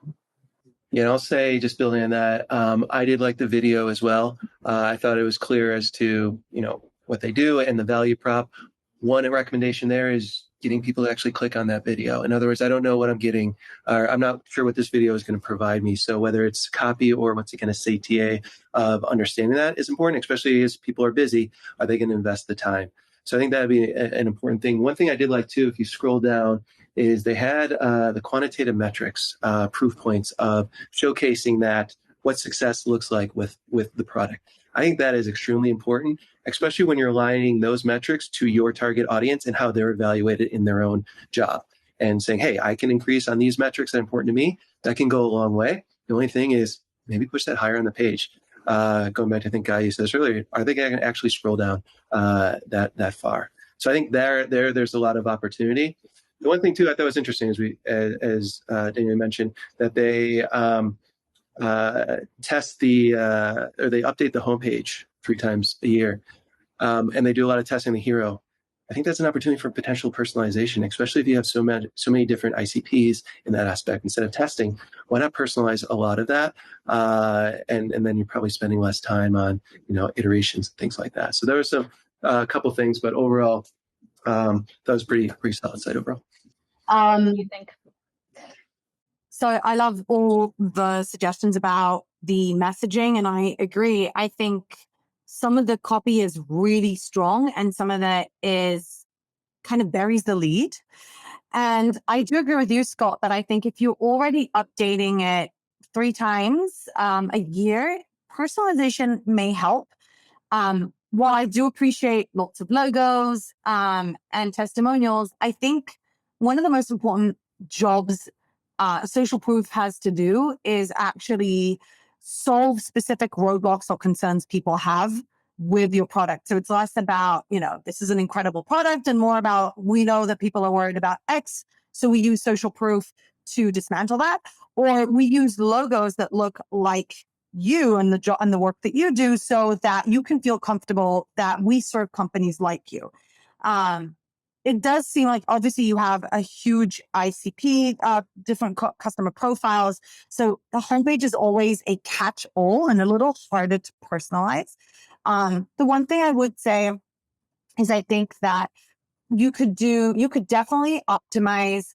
Yeah, and I'll say, just building on that, I did like the video as well. I thought it was clear as to, what they do and the value prop. One recommendation there is getting people to actually click on that video. In other words, I don't know what I'm getting, or I'm not sure what this video is going to provide me. So whether it's copy or what's it going to say CTA of understanding that is important, especially as people are busy. Are they going to invest the time? So I think that'd be an important thing. One thing I did like too, if you scroll down, is they had the quantitative metrics, proof points of showcasing that what success looks like with the product. I think that is extremely important, especially when you're aligning those metrics to your target audience and how they're evaluated in their own job. And saying, hey, I can increase on these metrics that are important to me. That can go a long way. The only thing is maybe push that higher on the page. Going back to, I think Guy, you said this earlier, are they going to actually scroll down that far? So I think there's a lot of opportunity. The one thing too I thought was interesting as Danielle mentioned, that they test or they update the homepage 3 times a year, and they do a lot of testing the hero. I think that's an opportunity for potential personalization, especially if you have so many different ICPs in that aspect. Instead of testing, why not personalize a lot of that? And then you're probably spending less time on iterations and things like that. So there was a couple things, but overall, that was pretty solid site overall. What do you think? So I love all the suggestions about the messaging, and I agree. I think some of the copy is really strong and some of that is kind of buries the lead. And I do agree with you, Scott, that I think if you're already updating it 3 times a year, personalization may help. While I do appreciate lots of logos and testimonials, I think one of the most important jobs social proof has to do is actually solve specific roadblocks or concerns people have with your product. So it's less about, this is an incredible product and more about, we know that people are worried about X. So we use social proof to dismantle that, or we use logos that look like you and the work that you do so that you can feel comfortable that we serve companies like you. It does seem like obviously you have a huge ICP, different customer profiles. So the homepage is always a catch-all and a little harder to personalize. The one thing I would say is I think that you could definitely optimize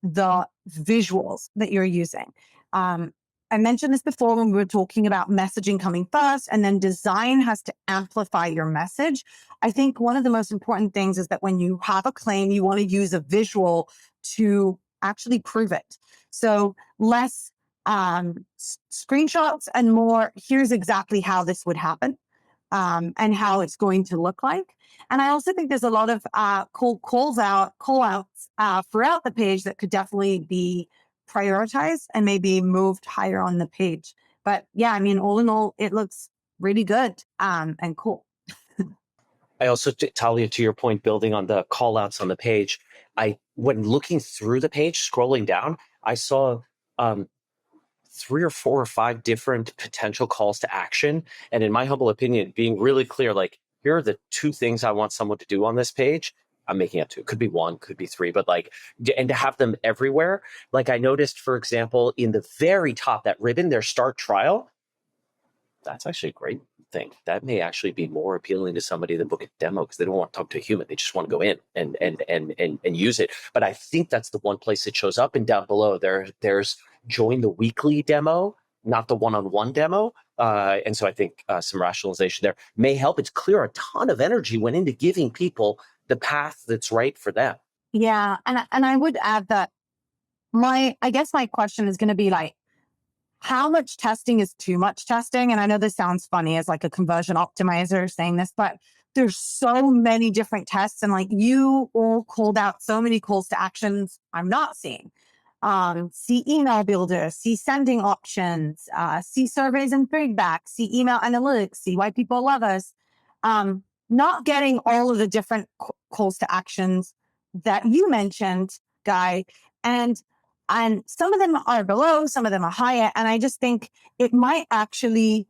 the visuals that you're using. I mentioned this before when we were talking about messaging coming first, and then design has to amplify your message. I think one of the most important things is that when you have a claim, you want to use a visual to actually prove it. So less screenshots and more, here's exactly how this would happen. And how it's going to look like. And I also think there's a lot of call outs throughout the page that could definitely be prioritized and maybe moved higher on the page. But yeah, I mean, all in all, it looks really good and cool. I also, Talia, to your point, building on the call outs on the page, when looking through the page, scrolling down, I saw 3 or 4 or 5 different potential calls to action. And in my humble opinion, being really clear, like, here are the 2 things I want someone to do on this page. I'm making up 2. Could be 1, could be 3, but and to have them everywhere. Like I noticed, for example, in the very top, that ribbon, their start trial, that's actually a great thing. That may actually be more appealing to somebody than book a demo because they don't want to talk to a human. They just want to go in and use it. But I think that's the one place it shows up. And down below there's join the weekly demo, not the one-on-one demo. And so I think some rationalization there may help. It's clear a ton of energy went into giving people the path that's right for them. Yeah. And I would add that I guess my question is going to be like, how much testing is too much testing? And I know this sounds funny as like a conversion optimizer saying this, but there's so many different tests and like you all called out so many calls to actions I'm not seeing. See email builder, see sending options, see surveys and feedback, see email analytics, see why people love us. Not getting all of the different calls to actions that you mentioned, Guy. And some of them are below, some of them are higher. And I just think it might actually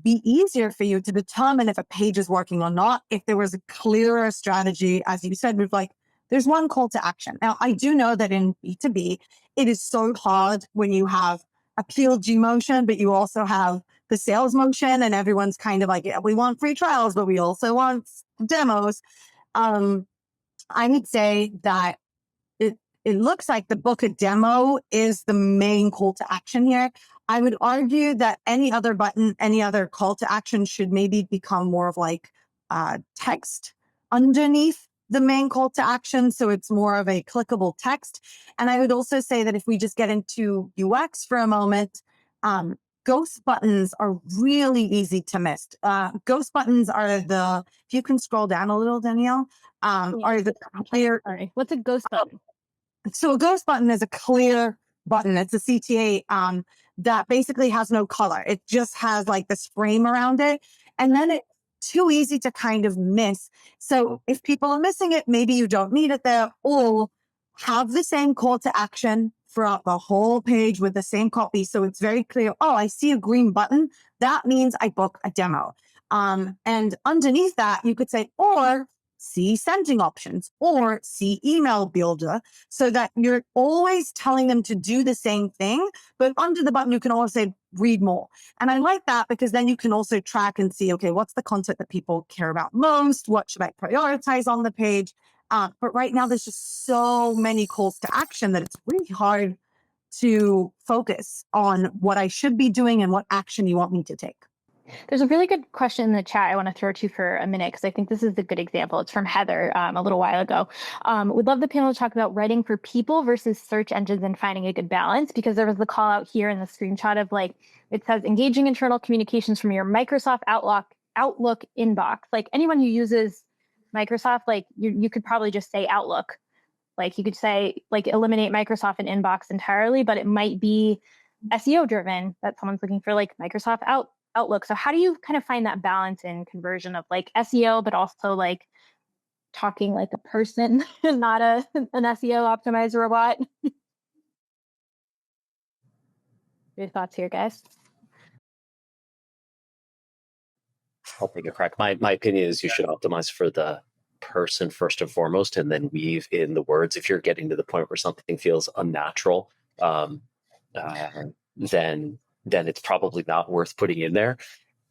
be easier for you to determine if a page is working or not, if there was a clearer strategy, as you said, with like, there's one call to action. Now, I do know that in B2B, it is so hard when you have a PLG motion, but you also have the sales motion and everyone's kind of like, yeah, we want free trials, but we also want demos. I would say that it looks like the book a demo is the main call to action here. I would argue that any other button, any other call to action should maybe become more of like text underneath the main call to action. So it's more of a clickable text. And I would also say that if we just get into UX for a moment, ghost buttons are really easy to miss. Ghost buttons are if you can scroll down a little, Danielle, are the clear. Sorry, what's a ghost button? So a ghost button is a clear button. It's a CTA that basically has no color. It just has like this frame around it. And then it's too easy to kind of miss. So if people are missing it, maybe you don't need it there, or have the same call to action throughout the whole page with the same copy. So it's very clear. Oh, I see a green button. That means I book a demo. And underneath that, you could say, or see sending options or see email builder, so that you're always telling them to do the same thing, but under the button, you can always say read more. And I like that because then you can also track and see, okay, what's the content that people care about most? What should I prioritize on the page? But right now there's just so many calls to action that it's really hard to focus on what I should be doing and what action you want me to take. There's a really good question in the chat I want to throw to you for a minute because I think this is a good example. It's from Heather a little while ago. Would love the panel to talk about writing for people versus search engines and finding a good balance, because there was the call out here in the screenshot of like, it says engaging internal communications from your Microsoft Outlook inbox. Like anyone who uses Microsoft, like you could probably just say Outlook Like you could say, like eliminate Microsoft and inbox entirely, but it might be SEO driven that someone's looking for like Microsoft Outlook. So how do you kind of find that balance in conversion of like SEO, but also like talking like a person, not an SEO optimized robot? Your thoughts here, guys? I'll take a crack. My opinion is you should optimize for the person first and foremost, and then weave in the words. If you're getting to the point where something feels unnatural, then it's probably not worth putting in there.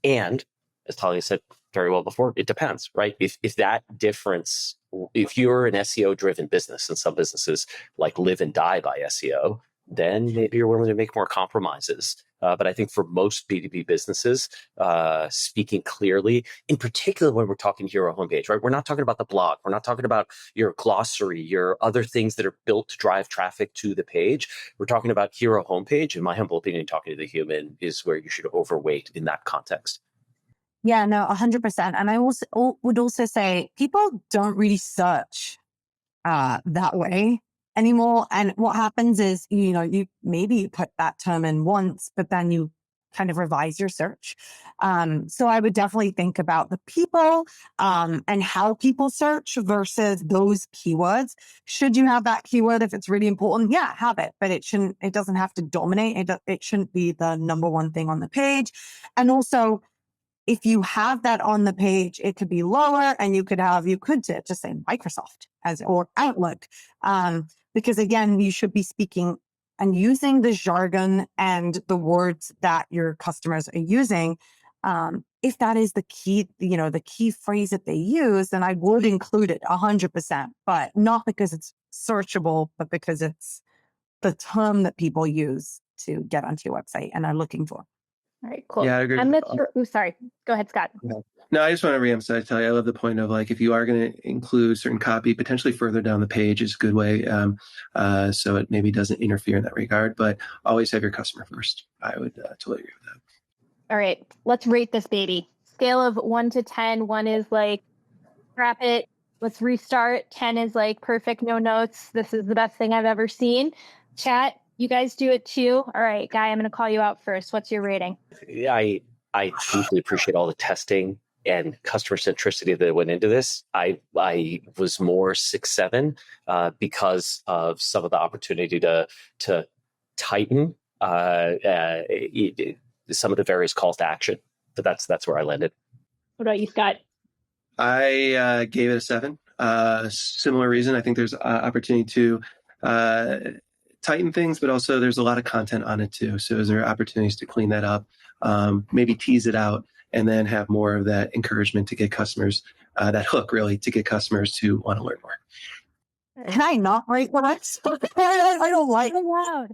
And as Talia said very well before, it depends, right? If that difference, if you're an SEO driven business, and some businesses like live and die by SEO, then maybe you're willing to make more compromises. But I think for most B2B businesses, speaking clearly, in particular when we're talking hero homepage, right? We're not talking about the blog. We're not talking about your glossary, your other things that are built to drive traffic to the page. We're talking about hero homepage. In my humble opinion, talking to the human is where you should overweight in that context. Yeah, no, 100%. And I also would also say people don't really search that way anymore. And what happens is, you maybe put that term in once, but then you kind of revise your search. So I would definitely think about the people and how people search versus those keywords. Should you have that keyword if it's really important? Yeah, have it, but it doesn't have to dominate. It shouldn't be the number one thing on the page. And also, if you have that on the page, it could be lower, and you could just say Microsoft or Outlook. Because again, you should be speaking and using the jargon and the words that your customers are using. If that is the key, the key phrase that they use, then I would include it 100%, but not because it's searchable, but because it's the term that people use to get onto your website and are looking for. All right, cool. Yeah, I agree. Sorry. Go ahead, Scott. No, I just want to reemphasize, Talia, I love the point of like, if you are going to include certain copy, potentially further down the page is a good way. So it maybe doesn't interfere in that regard, but always have your customer first. I would totally agree with that. All right, let's rate this baby. Scale of 1 to 10. 1 is like, scrap it, let's restart. 10 is like perfect, no notes. This is the best thing I've ever seen. Chat, you guys do it too. All right, Guy, I'm going to call you out first. What's your rating? Yeah, I deeply appreciate all the testing and customer centricity that went into this. I was more 6-7 because of some of the opportunity to tighten some of the various calls to action. But that's where I landed. What about you, Scott? I gave it a 7. Similar reason. I think there's opportunity to tighten things, but also there's a lot of content on it too. So is there opportunities to clean that up, maybe tease it out, and then have more of that encouragement to get customers, that hook really, to get customers to want to learn more. Can I not write what I don't like? So loud.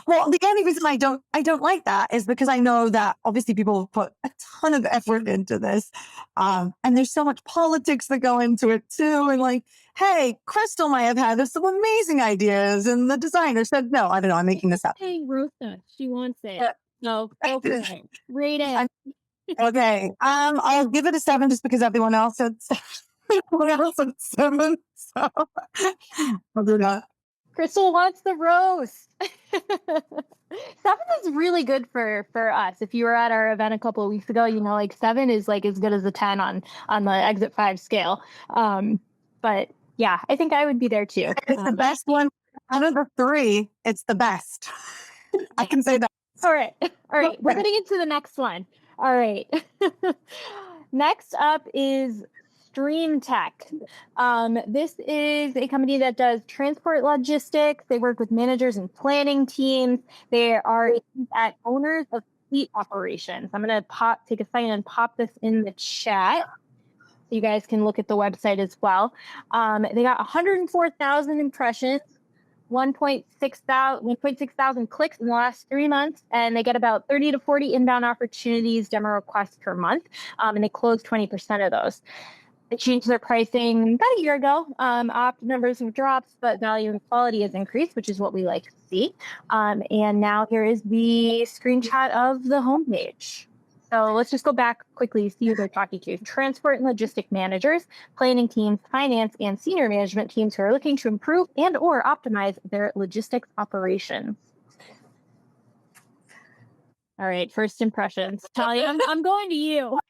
Well, the only reason I don't like that is because I know that obviously people put a ton of effort into this. And there's so much politics that go into it too. And like, hey, Crystal might have had some amazing ideas, and the designer said, no, I don't know, I'm making this up. Hey, Rosa, she wants it. No, go for it. Rate it. Okay. I'll give it a 7 just because everyone else said 7. So I'll do that. Crystal wants the roast. 7 is really good for us. If you were at our event a couple of weeks ago, like 7 is like as good as a 10 on the Exit 5 scale. But yeah, I think I would be there too. It's the best one out of the 3. It's the best. I can say that. All right. We're getting into the next one. All right. Next up is StreamTech. This is a company that does transport logistics. They work with managers and planning teams. They are at owners of fleet operations. I'm going to take a second and pop this in the chat so you guys can look at the website as well. They got 104,000 impressions, 1.6 thousand clicks in the last 3 months, and they get about 30 to 40 inbound opportunities, demo requests per month, and they close 20% of those. They changed their pricing about a year ago. Opt numbers have dropped, but value and quality has increased, which is what we like to see. And now here is the screenshot of the homepage. So let's just go back quickly, see who they're talking to. Transport and logistic managers, planning teams, finance, and senior management teams who are looking to improve and or optimize their logistics operations. All right, first impressions. Talia, I'm going to you.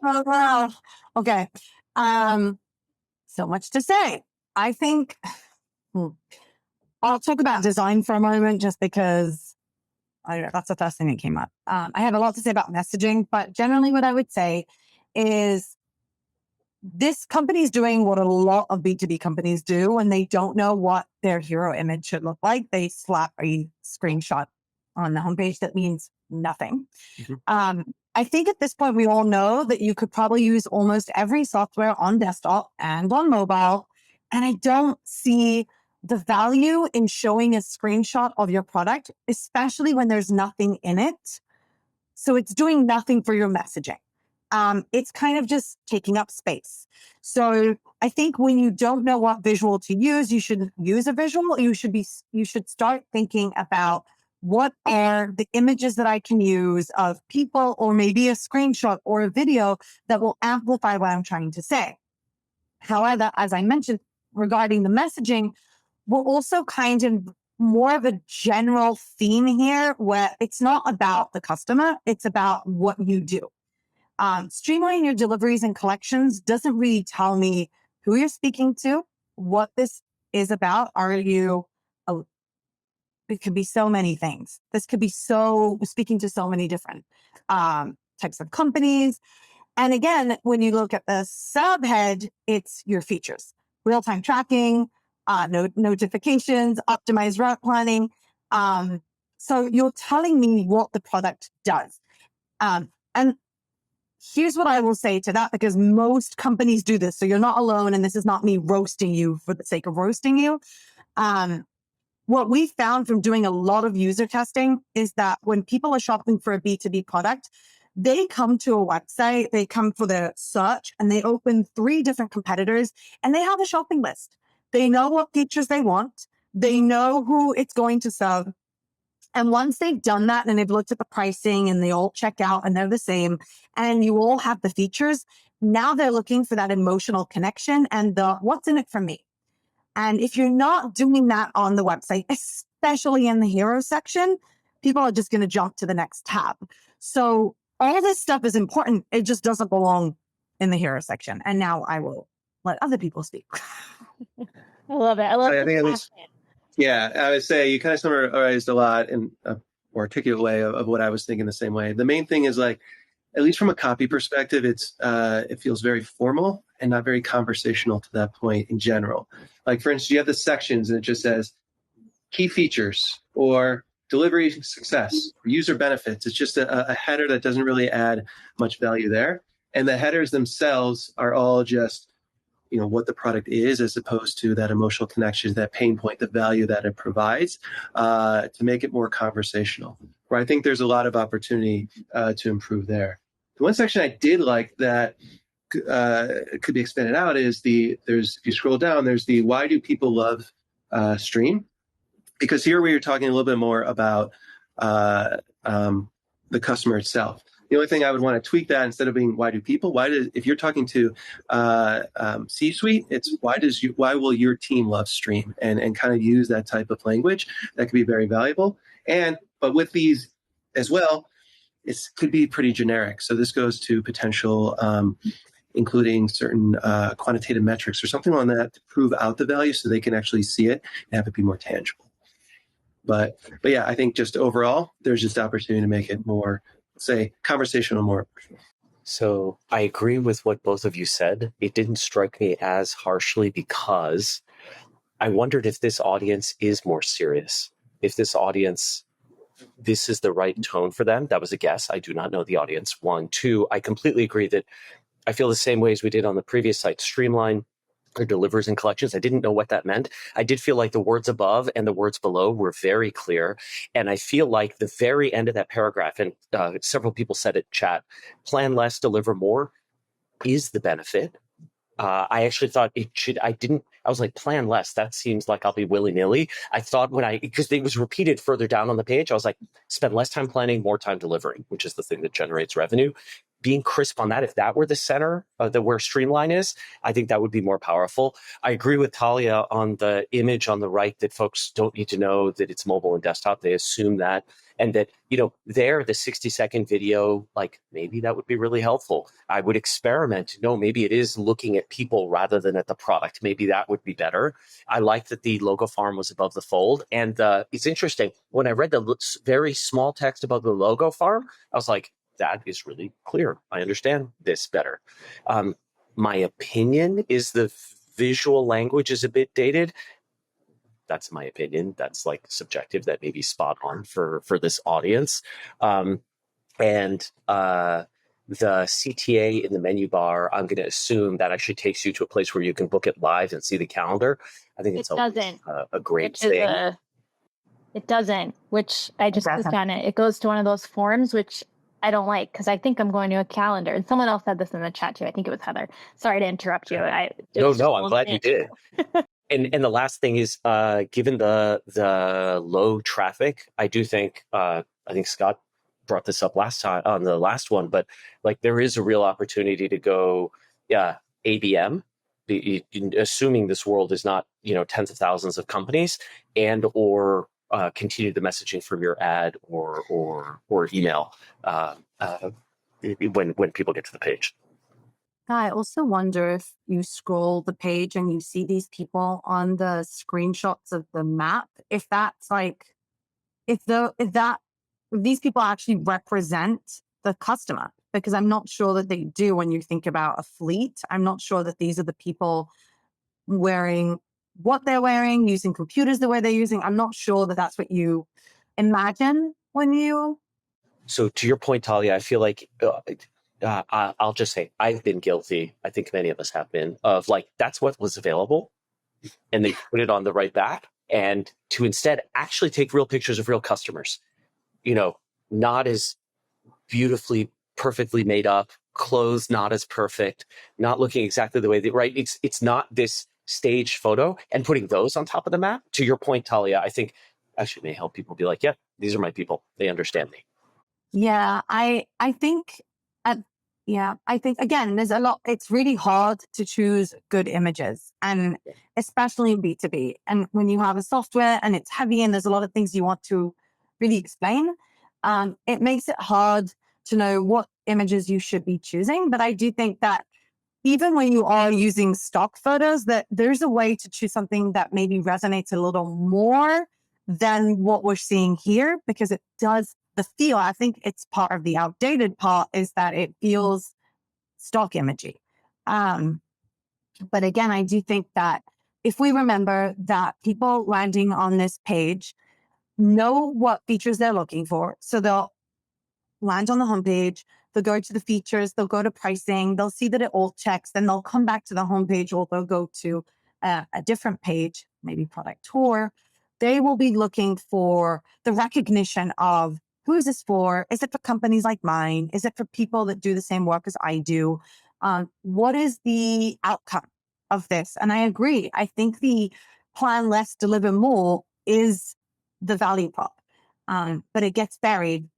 Wow. Okay. So much to say. I think I'll talk about design for a moment just because that's the first thing that came up. I have a lot to say about messaging, but generally what I would say is this company is doing what a lot of B2B companies do when they don't know what their hero image should look like. They slap a screenshot on the homepage that means nothing. I think at this point, we all know that you could probably use almost every software on desktop and on mobile. And I don't see the value in showing a screenshot of your product, especially when there's nothing in it. So it's doing nothing for your messaging. It's kind of just taking up space. So I think when you don't know what visual to use, you shouldn't use a visual. You should start thinking about what are the images that I can use of people, or maybe a screenshot or a video that will amplify what I'm trying to say. However, as I mentioned regarding the messaging, we're also kind of more of a general theme here where it's not about the customer, it's about what you do. Streamlining your deliveries and collections doesn't really tell me who you're speaking to, what this is about. It could be so many things. This could be speaking to so many different types of companies. And again, when you look at the subhead, it's your features, real-time tracking, notifications, optimized route planning. So you're telling me what the product does. And here's what I will say to that, because most companies do this. So you're not alone. And this is not me roasting you for the sake of roasting you. What we found from doing a lot of user testing is that when people are shopping for a B2B product, they come to a website, they come for the search, and they open 3 different competitors, and they have a shopping list. They know what features they want. They know who it's going to serve. And once they've done that and they've looked at the pricing and they all check out and they're the same, and you all have the features, now they're looking for that emotional connection and the what's in it for me. And if you're not doing that on the website, especially in the hero section, people are just going to jump to the next tab. So all this stuff is important. It just doesn't belong in the hero section. And now I will let other people speak. I love it. I love it. I think at least, yeah, I would say you kind of summarized a lot in a more articulate way of what I was thinking the same way. The main thing is, like, at least from a copy perspective, it feels very formal and not very conversational to that point in general. Like, for instance, you have the sections and it just says key features or delivery success or user benefits. It's just a header that doesn't really add much value there. And the headers themselves are all just, what the product is, as opposed to that emotional connection, that pain point, the value that it provides, to make it more conversational. Where I think there's a lot of opportunity to improve there. The one section I did like that could be expanded out is if you scroll down, there's the why do people love Stream? Because here we are talking a little bit more about the customer itself. The only thing I would want to tweak that, instead of being why do people, if you're talking to C-suite, it's why will your team love Stream, and kind of use that type of language. That could be very valuable. But with these as well, it could be pretty generic. So this goes to potential including certain quantitative metrics or something on that to prove out the value so they can actually see it and have it be more tangible. But yeah, I think just overall, there's just opportunity to make it more, say, conversational, more personal. So I agree with what both of you said. It didn't strike me as harshly because I wondered if this audience is more serious. If this audience, this is the right tone for them. That was a guess. I do not know the audience. 1, 2, I completely agree that I feel the same way as we did on the previous site. Streamline or delivers and collections. I didn't know what that meant. I did feel like the words above and the words below were very clear. And I feel like the very end of that paragraph, and several people said it, chat, plan less, deliver more, is the benefit. I actually thought it should, I was like, plan less. That seems like I'll be willy-nilly. I thought because it was repeated further down on the page, I was like, spend less time planning, more time delivering, which is the thing that generates revenue. Being crisp on that, if that were the center of where Streamline is, I think that would be more powerful. I agree with Talia on the image on the right that folks don't need to know that it's mobile and desktop. They assume that. And that, the 60-second video, like maybe that would be really helpful. I would experiment. No, maybe it is looking at people rather than at the product. Maybe that would be better. I like that the logo farm was above the fold. And it's interesting. When I read the very small text about the logo farm, I was like, that is really clear. I understand this better. My opinion is the visual language is a bit dated. That's my opinion. That's like subjective. That may be spot on for this audience. And the CTA in the menu bar, I'm going to assume that actually takes you to a place where you can book it live and see the calendar. I think it's a great thing. It doesn't, which I just clicked on it. It goes to one of those forms, which I don't like because I think I'm going to a calendar. And someone else said this in the chat too. I think it was Heather. Sorry to interrupt you. No, I'm glad you did. And the last thing is, given the low traffic, I do think I think Scott brought this up last time on the last one, but like there is a real opportunity to go, ABM, assuming this world is not tens of thousands of companies, and or continue the messaging from your ad or email when people get to the page. I also wonder if you scroll the page and you see these people on the screenshots of the map, if that's like, if these people actually represent the customer, because I'm not sure that they do when you think about a fleet. I'm not sure that these are the people wearing what they're wearing, using computers the way they're using. I'm not sure that that's what you imagine when you... So to your point, Talia, I feel like I'll just say I've been guilty. I think many of us have been of like, that's what was available. And they put it on the right back, and to instead actually take real pictures of real customers, not as beautifully, perfectly made up, clothes not as perfect, not looking exactly the way that, right? It's not this staged photo, and putting those on top of the map. To your point, Talia, I think actually may help people be like, yeah, these are my people. They understand me. Yeah, I think, again, there's a lot, it's really hard to choose good images, and especially in B2B. And when you have a software and it's heavy and there's a lot of things you want to really explain, it makes it hard to know what images you should be choosing. But I do think that even when you are using stock photos, that there's a way to choose something that maybe resonates a little more than what we're seeing here, because it does the feel. I think it's part of the outdated part is that it feels stock imagey. But again, I do think that if we remember that people landing on this page know what features they're looking for, so they'll land on the homepage, they'll go to the features, they'll go to pricing, they'll see that it all checks, then they'll come back to the homepage, or they'll go to a different page, maybe product tour. They will be looking for the recognition of, who is this for? Is it for companies like mine? Is it for people that do the same work as I do? What is the outcome of this? And I agree. I think the plan less, deliver more is the value prop, but it gets buried.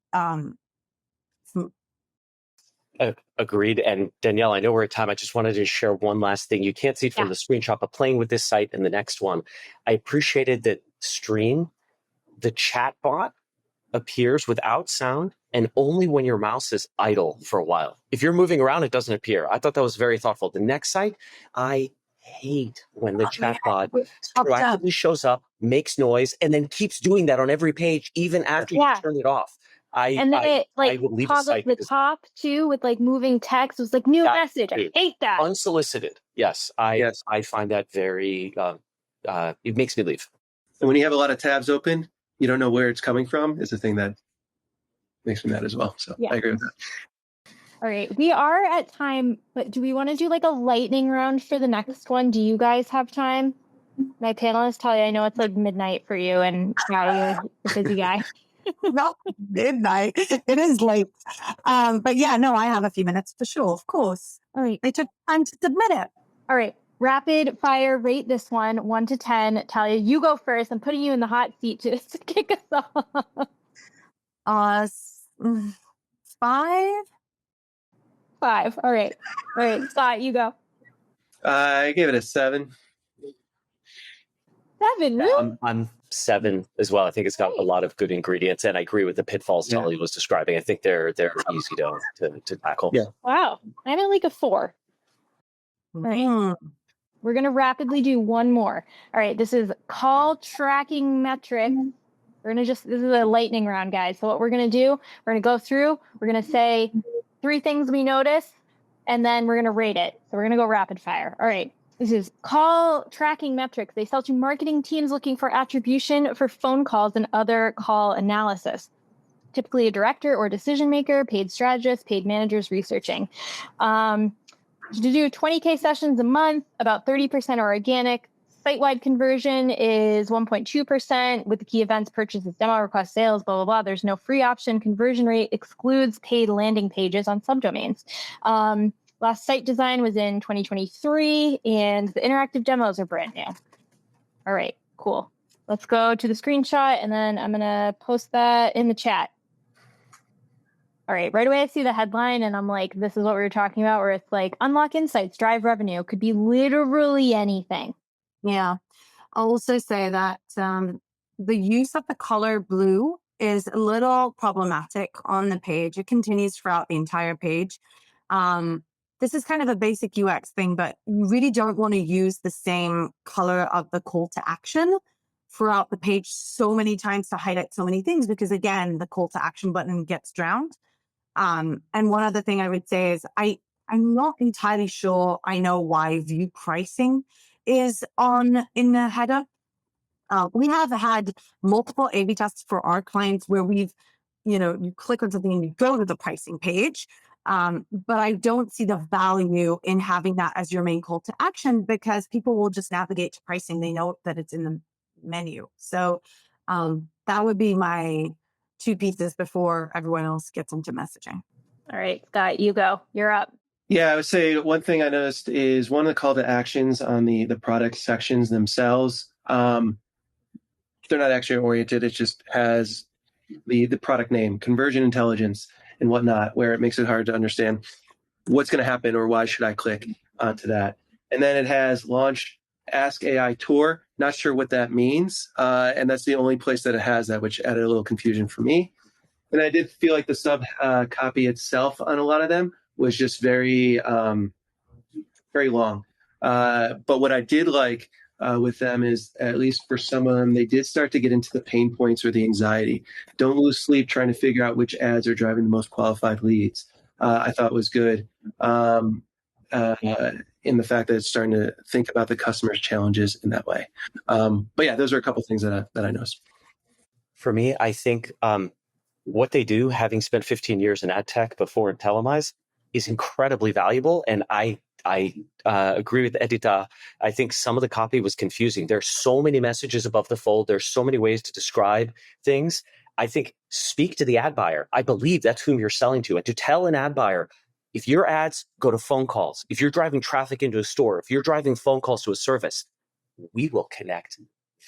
Agreed. And Danielle, I know we're at time. I just wanted to share one last thing. You can't see it from the screenshot, but playing with this site and the next one, I appreciated that Stream, the chatbot, appears without sound and only when your mouse is idle for a while. If you're moving around, it doesn't appear. I thought that was very thoughtful. The next site, I hate when the chatbot proactively shows up, makes noise, and then keeps doing that on every page, even after you turn it off. And then it like toggles the top too with like moving text. It was like new message. I hate that. Unsolicited. Yes. I find that very, it makes me leave. And when you have a lot of tabs open, you don't know where it's coming from, is the thing that makes me mad as well. So I agree with that. All right. We are at time, but do we want to do like a lightning round for the next one? Do you guys have time? My panelists, Talia, I know it's like midnight for you, and now you're a busy guy. Not midnight. It is late. But yeah, no, I have a few minutes for sure. Of course. All right. They took time to submit it. All right. Rapid fire, rate this one 1 to 10. Talia, you go first. I'm putting you in the hot seat to kick us off. 5. 5. All right. Scott, you go. I gave it a 7. 7, really? I'm 7 as well. I think it's got a lot of good ingredients, and I agree with the pitfalls Talia was describing. I think they're easy to tackle. Yeah. Wow. I'm at like a 4. All right. We're going to rapidly do one more. All right. This is CallTrackingMetrics. This is a lightning round, guys. So what we're going to do, we're going to go through, we're going to say 3 things we notice, and then we're going to rate it. So we're going to go rapid fire. All right. This is CallTrackingMetrics. They sell to marketing teams looking for attribution for phone calls and other call analysis. Typically a director or decision maker, paid strategist, paid managers researching. To do 20K sessions a month, about 30% are organic. Site-wide conversion is 1.2% with the key events, purchases, demo requests, sales, blah, blah, blah. There's no free option. Conversion rate excludes paid landing pages on subdomains. Last site design was in 2023, and the interactive demos are brand new. All right, cool. Let's go to the screenshot, and then I'm going to post that in the chat. All right, right away I see the headline and I'm like, this is what we were talking about, where it's like, unlock insights, drive revenue. Could be literally anything. Yeah. I'll also say that the use of the color blue is a little problematic on the page. It continues throughout the entire page. This is kind of a basic UX thing, but you really don't want to use the same color of the call to action throughout the page so many times to highlight so many things, because again, the call to action button gets drowned. And one other thing I would say is I'm not entirely sure I know why view pricing is in the header. We have had multiple A/B tests for our clients where you click on something and you go to the pricing page. But I don't see the value in having that as your main call to action, because people will just navigate to pricing. They know that it's in the menu. So that would be my 2 pieces before everyone else gets into messaging. All right, Scott, you go. You're up. Yeah, I would say one thing I noticed is one of the call to actions on the product sections themselves. They're not actually oriented. It just has the product name, conversion intelligence, and whatnot, where it makes it hard to understand what's going to happen or why should I click onto that. And then it has launch Ask AI Tour. Not sure what that means. And that's the only place that it has that, which added a little confusion for me. And I did feel like the sub copy itself on a lot of them was just very, very long. But what I did like with them is, at least for some of them, they did start to get into the pain points or the anxiety. Don't lose sleep trying to figure out which ads are driving the most qualified leads. I thought was good. In the fact that it's starting to think about the customer's challenges in that way. But yeah, those are a couple of things that I noticed. For me, I think what they do, having spent 15 years in ad tech before in Telemise, is incredibly valuable. And I agree with Edita. I think some of the copy was confusing. There's so many messages above the fold. There's so many ways to describe things. I think speak to the ad buyer. I believe that's whom you're selling to. And to tell an ad buyer, if your ads go to phone calls, if you're driving traffic into a store, if you're driving phone calls to a service, we will connect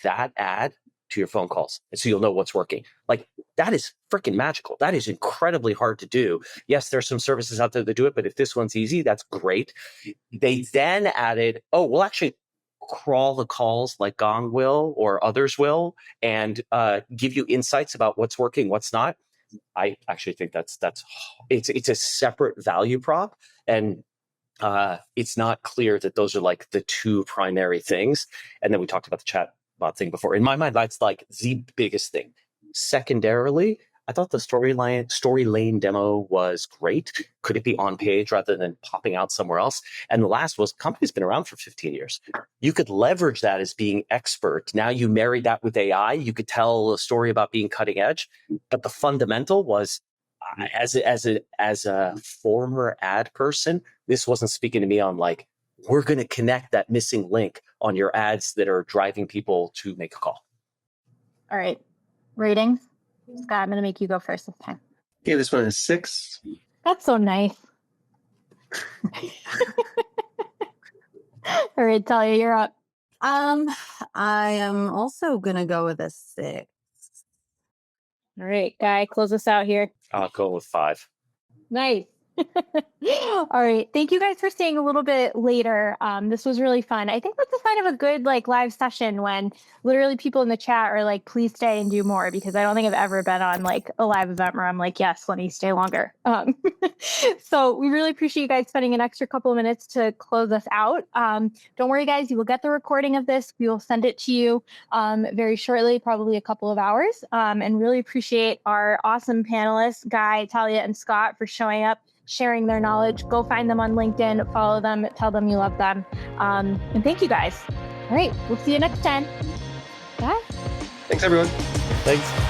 that ad to your phone calls. And so you'll know what's working. Like, that is freaking magical. That is incredibly hard to do. Yes, there's some services out there that do it, but if this one's easy, that's great. They then added, we'll actually crawl the calls like Gong will or others will, and give you insights about what's working, what's not. I actually think it's a separate value prop, and it's not clear that those are like the 2 primary things. And then we talked about the chatbot thing before. In my mind, that's like the biggest thing. Secondarily, I thought the story lane demo was great. Could it be on page rather than popping out somewhere else? And the last was, company's been around for 15 years. You could leverage that as being expert. Now you marry that with AI. You could tell a story about being cutting edge. But the fundamental was, as a former ad person, this wasn't speaking to me on like, we're going to connect that missing link on your ads that are driving people to make a call. All right. Ratings. Scott, I'm going to make you go first this time. Gave this one a 6. That's so nice. All right, Talia, you're up. I am also gonna go with a 6. All right, Guy, close us out here. I'll go with 5. Nice. All right. Thank you guys for staying a little bit later. This was really fun. I think that's a sign of a good live session when literally people in the chat are like, please stay and do more, because I don't think I've ever been on a live event where I'm like, yes, let me stay longer. So we really appreciate you guys spending an extra couple of minutes to close us out. Don't worry, guys, you will get the recording of this. We will send it to you very shortly, probably a couple of hours. And really appreciate our awesome panelists, Guy, Talia, and Scott, for showing up, sharing their knowledge. Go find them on LinkedIn, follow them, tell them you love them. And thank you guys. All right, we'll see you next time. Bye. Thanks, everyone. Thanks.